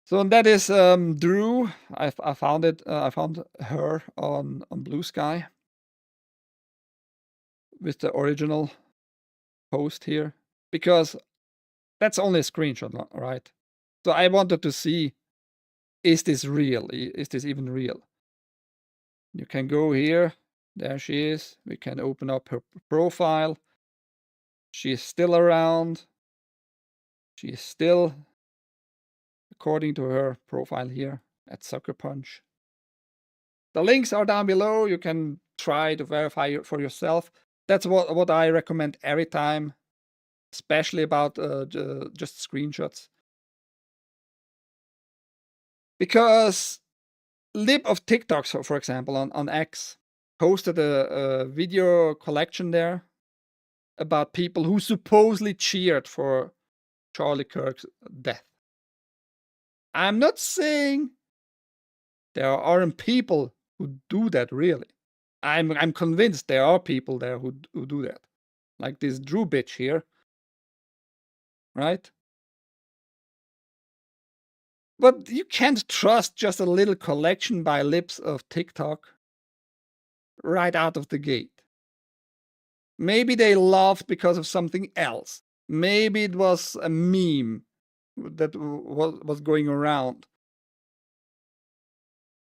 So that is Drew. I found it. I found her on Blue Sky with the original post here because that's only a screenshot, right? So I wanted to see, is this real? Is this even real? You can go here. There she is. We can open up her profile. She is still around. She is still, according to her profile here, at Sucker Punch. The links are down below. You can try to verify for yourself. That's what I recommend every time, especially about just screenshots. Because Lib of TikTok, so for example, on X, posted a video collection there about people who supposedly cheered for Charlie Kirk's death. I'm not saying there aren't people who do that really. I'm convinced there are people there who do that. Like this Drew bitch here. Right? But you can't trust just a little collection by Libs of TikTok right out of the gate. Maybe they laughed because of something else. Maybe it was a meme that was going around.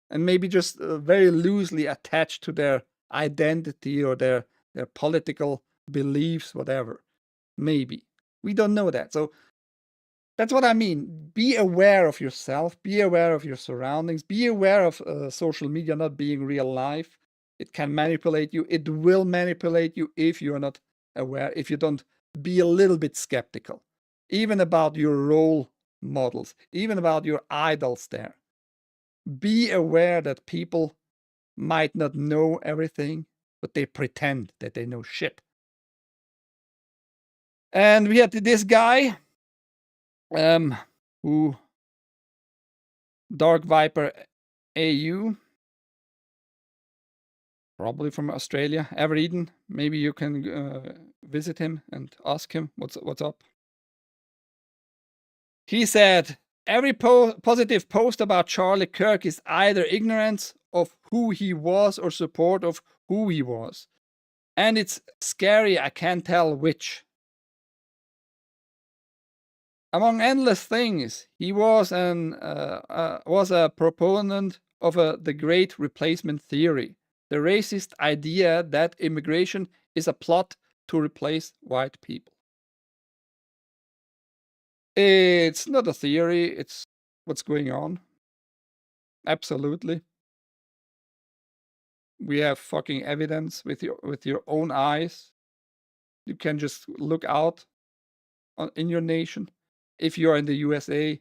And maybe just very loosely attached to their identity or their political beliefs, whatever. Maybe. We don't know that. So that's what I mean. Be aware of yourself. Be aware of your surroundings. Be aware of social media not being real life. It can manipulate you. It will manipulate you if you're not aware, if you don't be a little bit skeptical, even about your role models, even about your idols there. Be aware that people might not know everything, but they pretend that they know shit. And we had this guy who Dark Viper AU, probably from Australia. Ever Eden, maybe you can visit him and ask him what's up. He said, every positive post about Charlie Kirk is either ignorance of who he was or support of who he was. And it's scary, I can't tell which. Among endless things, he was a proponent of the Great Replacement theory, the racist idea that immigration is a plot to replace white people. It's not a theory, it's what's going on. Absolutely. We have fucking evidence with your own eyes. You can just look out in your nation. If you're in the USA,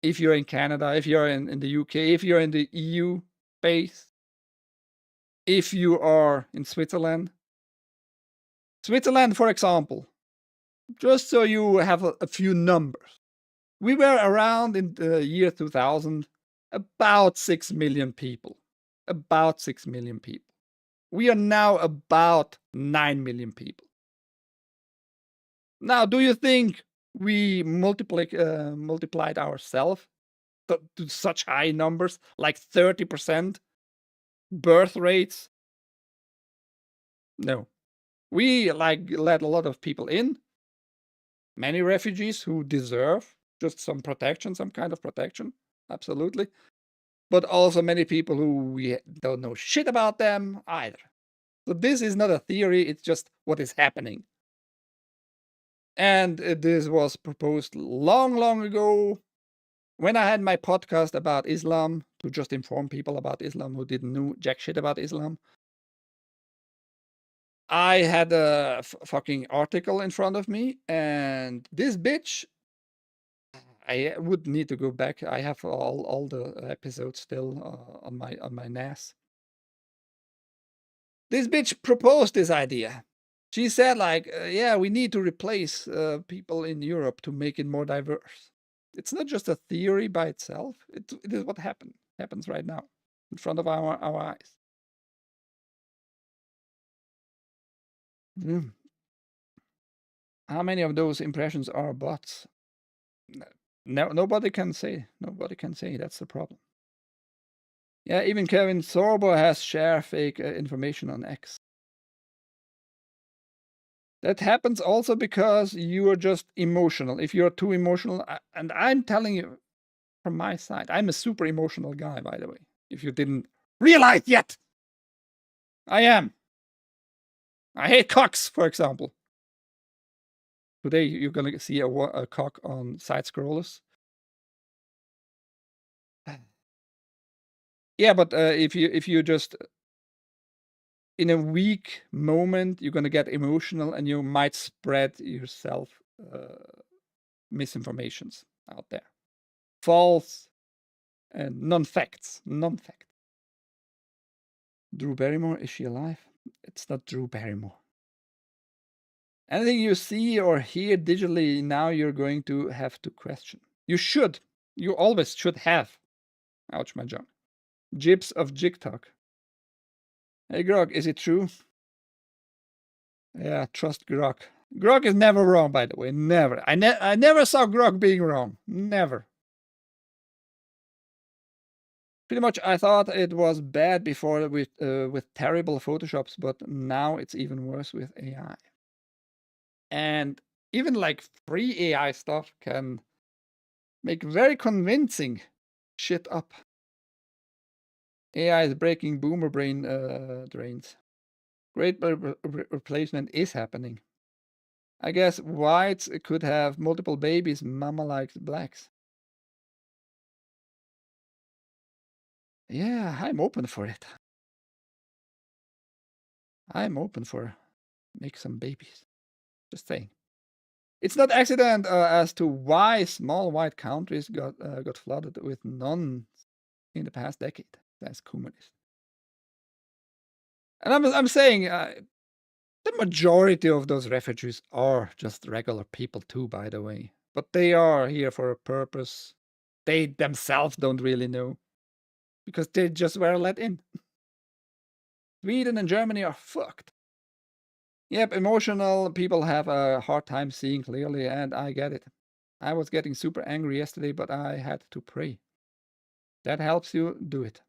if you're in Canada, if you're in the UK, if you're in the EU base, if you are in Switzerland. Switzerland, for example, just so you have a few numbers. We were around in the year 2000, about 6 million people. About 6 million people. We are now about 9 million people. Now, do you think we multiplied ourselves to such high numbers, like 30% birth rates. No. We like let a lot of people in, many refugees who deserve just some protection, some kind of protection, absolutely. But also many people who we don't know shit about them either. So this is not a theory, it's just what is happening. And this was proposed long, long ago when I had my podcast about Islam, to just inform people about Islam who didn't know jack shit about Islam. I had a fucking article in front of me, and this bitch, I would need to go back. I have all the episodes still on my NAS. This bitch proposed this idea. She said, like, yeah, we need to replace people in Europe to make it more diverse. It's not just a theory by itself. It is what happens right now in front of our eyes. How many of those impressions are bots? No, nobody can say. Nobody can say. That's the problem. Yeah, even Kevin Sorbo has shared fake information on X. That happens also because you are just emotional. If you're too emotional, and I'm telling you from my side, I'm a super emotional guy, by the way. If you didn't realize yet, I am. I hate cocks, for example. Today you're gonna see a cock on side scrollers. Yeah, but if you just in a weak moment, you're gonna get emotional and you might spread yourself misinformations out there, false and non-facts. Drew Barrymore, is she alive? It's not Drew Barrymore. Anything you see or hear digitally now, you're going to have to question. You should. You always should have. Ouch, my jaw. Jibs of JigTalk. Hey, Grog, is it true? Yeah, trust Grog. Grog is never wrong, by the way. Never. I never saw Grog being wrong. Never. Pretty much, I thought it was bad before with terrible Photoshops, but now it's even worse with AI. And even like free AI stuff can make very convincing shit up. AI is breaking boomer brain drains. Great replacement is happening. I guess whites could have multiple babies. Mama likes blacks. Yeah, I'm open for it. I'm open for make some babies. Just saying. It's not accident as to why small white countries got flooded with nuns in the past decade. That's communist. And I'm saying the majority of those refugees are just regular people too, by the way. But they are here for a purpose. They themselves don't really know because they just were let in. Sweden and Germany are fucked. Yep, emotional people have a hard time seeing clearly, and I get it. I was getting super angry yesterday, but I had to pray. That helps you do it.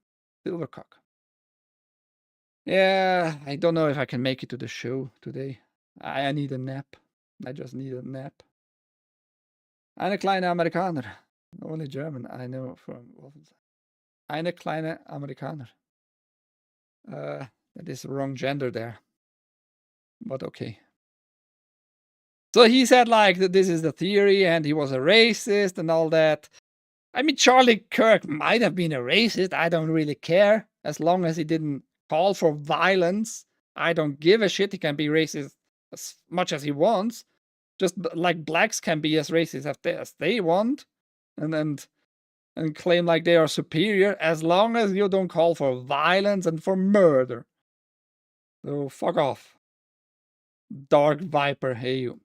Silvercock. Yeah, I don't know if I can make it to the show today. I need a nap. I just need a nap. Eine kleine Amerikaner. Only German I know from Wolfenstein. Eine kleine Amerikaner. That is the wrong gender there. But okay. So he said like that this is the theory and he was a racist and all that. I mean, Charlie Kirk might have been a racist. I don't really care. As long as he didn't call for violence, I don't give a shit. He can be racist as much as he wants. Just like blacks can be as racist as they want and claim like they are superior, as long as you don't call for violence and for murder. So fuck off. Dark Viper, hey you.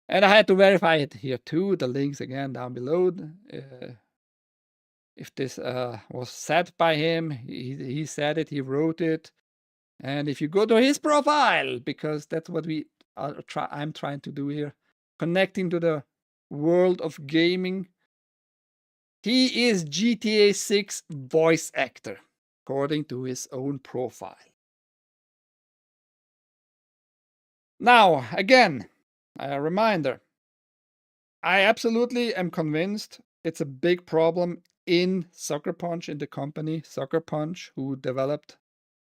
And I had to verify it here too. The links again down below. If this was said by him, he said it, he wrote it. And if you go to his profile, because that's what I'm trying to do here, connecting to the world of gaming. He is GTA 6 voice actor, according to his own profile. Now, again, a reminder. I absolutely am convinced it's a big problem in Sucker Punch, in the company Sucker Punch, who developed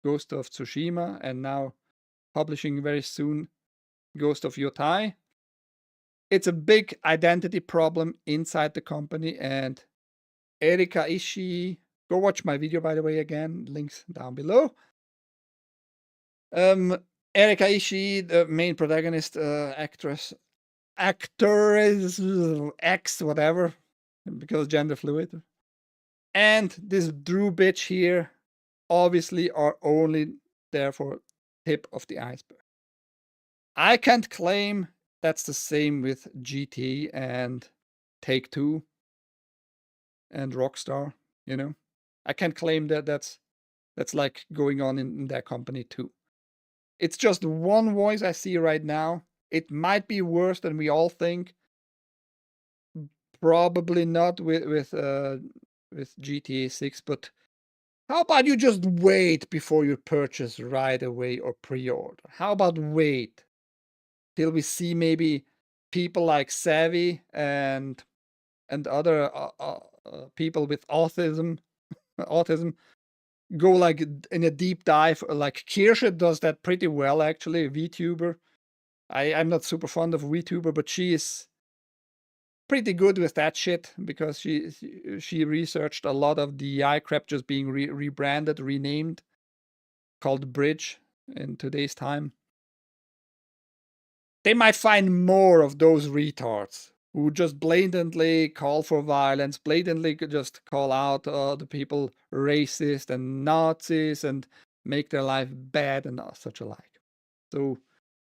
Ghost of Tsushima and now publishing very soon Ghost of Yotai. It's a big identity problem inside the company, and Erika Ishii, go watch my video, by the way, again, links down below. Erika Ishii, the main protagonist, actor is X, whatever, because gender fluid. And this Drew bitch here, obviously, are only there for tip of the iceberg. I can't claim that's the same with GT and Take-Two and Rockstar, you know. I can't claim that that's like going on in that company too. It's just one voice I see right now. It might be worse than we all think. Probably not with GTA 6, but how about you just wait before you purchase right away or pre-order? How about wait till we see maybe people like Savvy and other people with autism go like in a deep dive. Like Kirsche does that pretty well, actually, a VTuber. I'm not super fond of VTuber, but she is pretty good with that shit because she researched a lot of DEI crap just being rebranded, renamed, called Bridge in today's time. They might find more of those retards who just blatantly call for violence, blatantly just call out the people racist and Nazis and make their life bad and such alike. So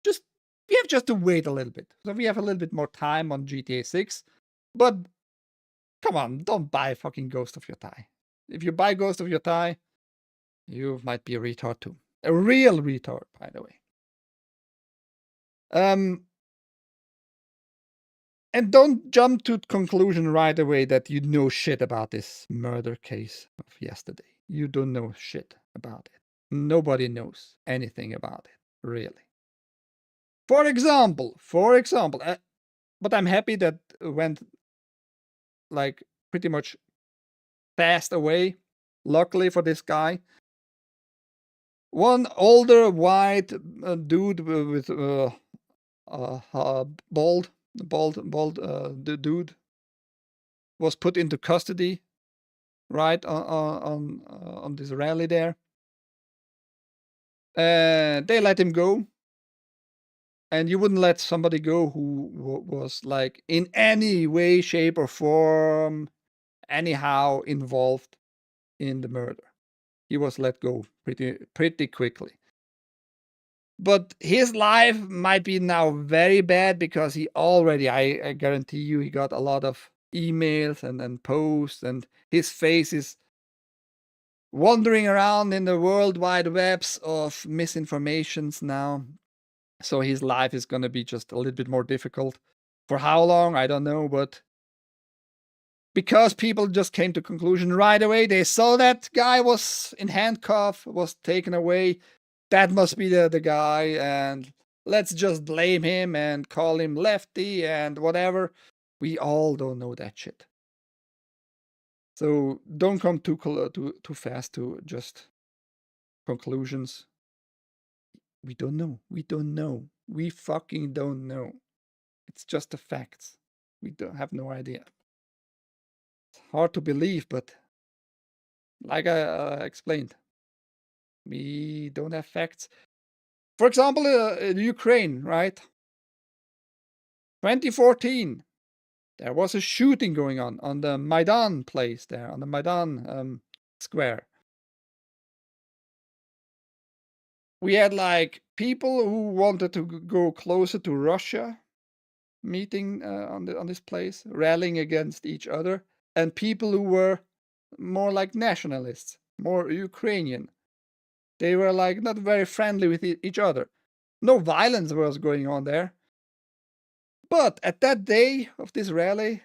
just we have just to wait a little bit. So we have a little bit more time on GTA 6, but come on, don't buy fucking Ghost of Yotai. If you buy Ghost of Yotai, you might be a retard too. A real retard, by the way. And don't jump to conclusion right away that you know shit about this murder case of yesterday. You don't know shit about it. Nobody knows anything about it, really. For example, but I'm happy that went like pretty much fast away. Luckily for this guy, one older white dude with bald dude was put into custody, right on this rally there. They let him go, and you wouldn't let somebody go who was like in any way, shape, or form, anyhow involved in the murder. He was let go pretty quickly. But his life might be now very bad because he already, I guarantee you, he got a lot of emails and posts, and his face is wandering around in the world wide webs of misinformations now. So his life is going to be just a little bit more difficult. For how long, I don't know, but because people just came to conclusion right away, they saw that guy was in handcuff, was taken away. That must be the guy, and let's just blame him and call him lefty and whatever. We all don't know that shit. So don't come too fast to just conclusions. We don't know. We don't know. We fucking don't know. It's just the facts. We don't have no idea. It's hard to believe, but like I explained, we don't have facts. For example, Ukraine, right? 2014, there was a shooting going on the Maidan place there, on the Maidan square. We had like people who wanted to go closer to Russia, meeting on this place, rallying against each other, and people who were more like nationalists, more Ukrainian. They were like not very friendly with each other. No violence was going on there. But at that day of this rally,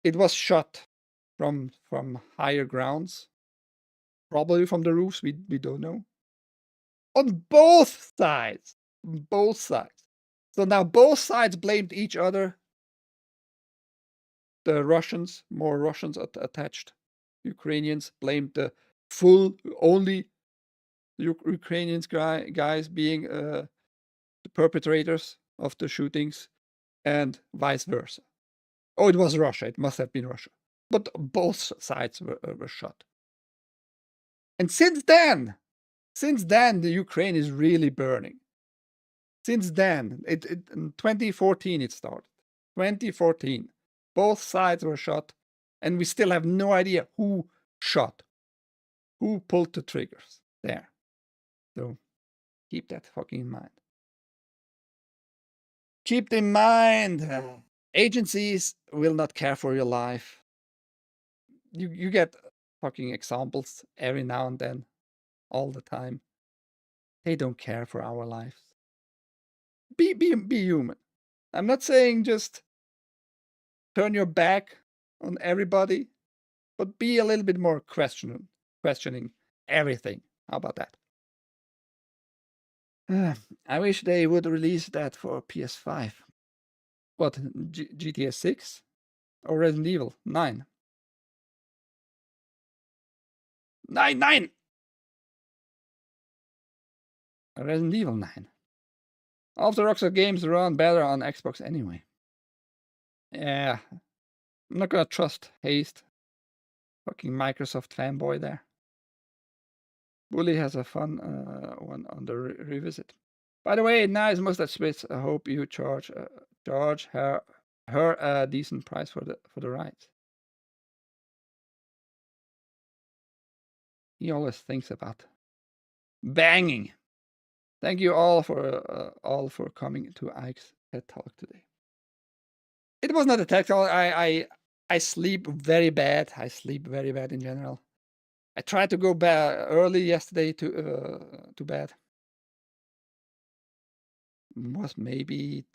It was shot from higher grounds, probably from the roofs. We don't know. On both sides, both sides. So now both sides blamed each other. The Russians, more Russians attached. Ukrainians blamed the only Ukrainians guys being the perpetrators of the shootings, and vice versa. Oh, it was Russia. It must have been Russia. But both sides were shot. And since then, the Ukraine is really burning. Since then, in 2014 it started. 2014, both sides were shot, and we still have no idea who shot, who pulled the triggers there. So keep that fucking in mind. Keep in mind, agencies will not care for your life. You get fucking examples every now and then, all the time. They don't care for our lives. Be human. I'm not saying just turn your back on everybody, but be a little bit more questioning everything. How about that? I wish they would release that for PS5. What, GTA 6 or Resident Evil 9? 9! Resident Evil 9. All of the Rockstar games run better on Xbox anyway. Yeah, I'm not gonna trust Haste. Fucking Microsoft fanboy there. Bully has a fun one on the revisit. By the way, nice mustache Spitz. I hope you charge her a decent price for the rights. He always thinks about banging. Thank you all for coming to Ike's TED Talk today. It was not a TED Talk. I sleep very bad. I sleep very bad in general. I tried to go early yesterday to bed. It was maybe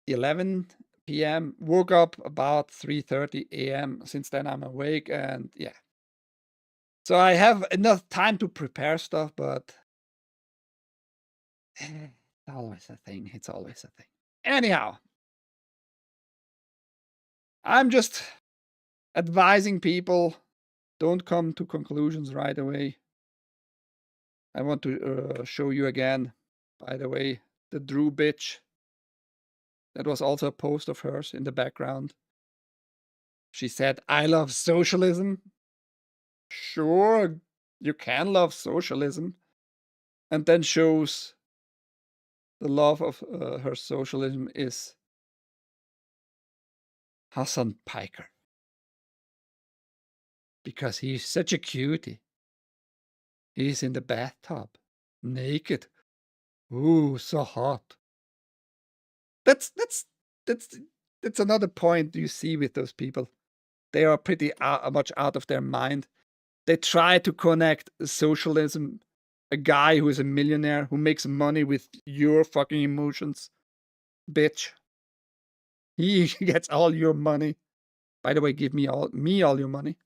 11 p.m. Woke up about 3:30 a.m. Since then I'm awake, and yeah. So I have enough time to prepare stuff, but it's always a thing. It's always a thing. Anyhow, I'm just advising people, don't come to conclusions right away. I want to show you again, by the way, the Drew bitch. That was also a post of hers in the background. She said, I love socialism. Sure, you can love socialism. And then shows the love of her socialism is Hassan Piker. Because he's such a cutie. He's in the bathtub, naked. Ooh, so hot. That's another point you see with those people. They are pretty much out of their mind. They try to connect socialism, a guy who is a millionaire who makes money with your fucking emotions, bitch. He gets all your money. By the way, give me all your money.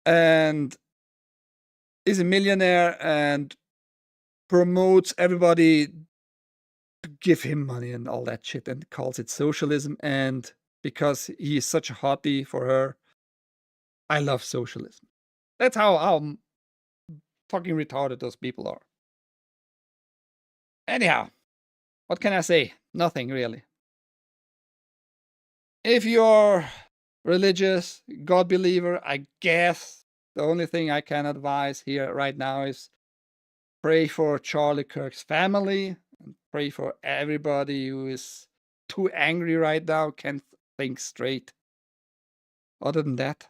And is a millionaire and promotes everybody to give him money and all that shit and calls it socialism. And because he is such a hottie for her, I love socialism. That's how fucking retarded those people are. Anyhow, what can I say? Nothing really. If you're religious, God believer, I guess the only thing I can advise here right now is pray for Charlie Kirk's family and pray for everybody who is too angry right now, can't think straight. Other than that,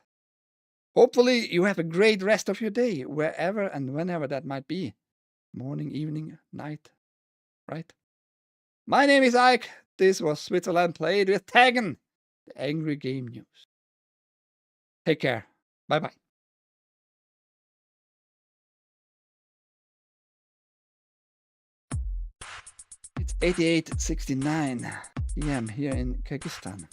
hopefully you have a great rest of your day, wherever and whenever that might be. Morning, evening, night, right? My name is Ike. This was Switzerland.playit with TAGN, the Angry Game News. Take care. Bye-bye. It's 88:69 p.m. here in Kyrgyzstan.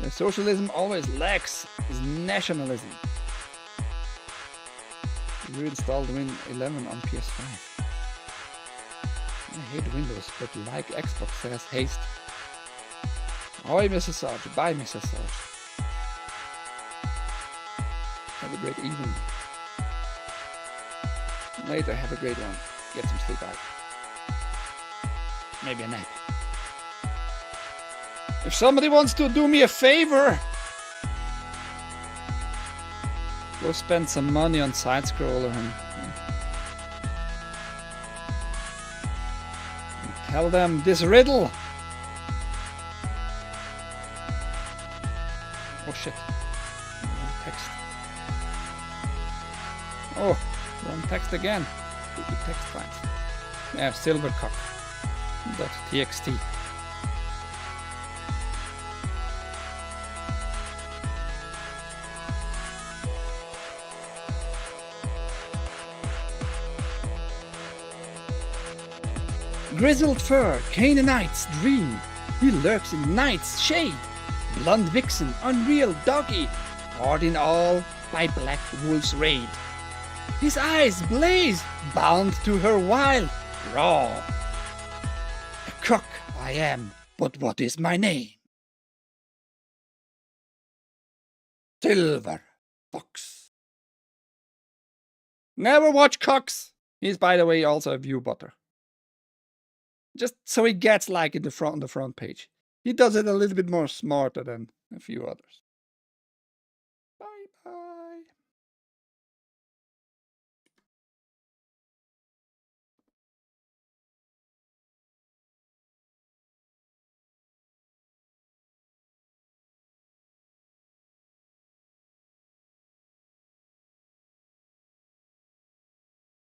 The socialism always lacks is nationalism. Reinstalled Win 11 on PS5. I hate Windows, but like Xbox says, haste. Ahoy, Mrs. Sarge. Bye, Mrs. Sarge. Have a great evening. Later, have a great one. Get some sleep out. Maybe a nap. If somebody wants to do me a favor, go spend some money on side-scroller and tell them this riddle. Oh shit. Text. Oh, wrong text again. Stupid text files. Yeah, silvercock.txt. Grizzled fur, Canaanite's dream. He lurks in night's shade. Blonde vixen, unreal doggy. Caught in all by black wolf's raid. His eyes blaze, bound to her wild raw. A cock I am, but what is my name? Silver Fox. Never watch cocks. He's, by the way, also a view botter. Just so he gets like in the front page. He does it a little bit more smarter than a few others.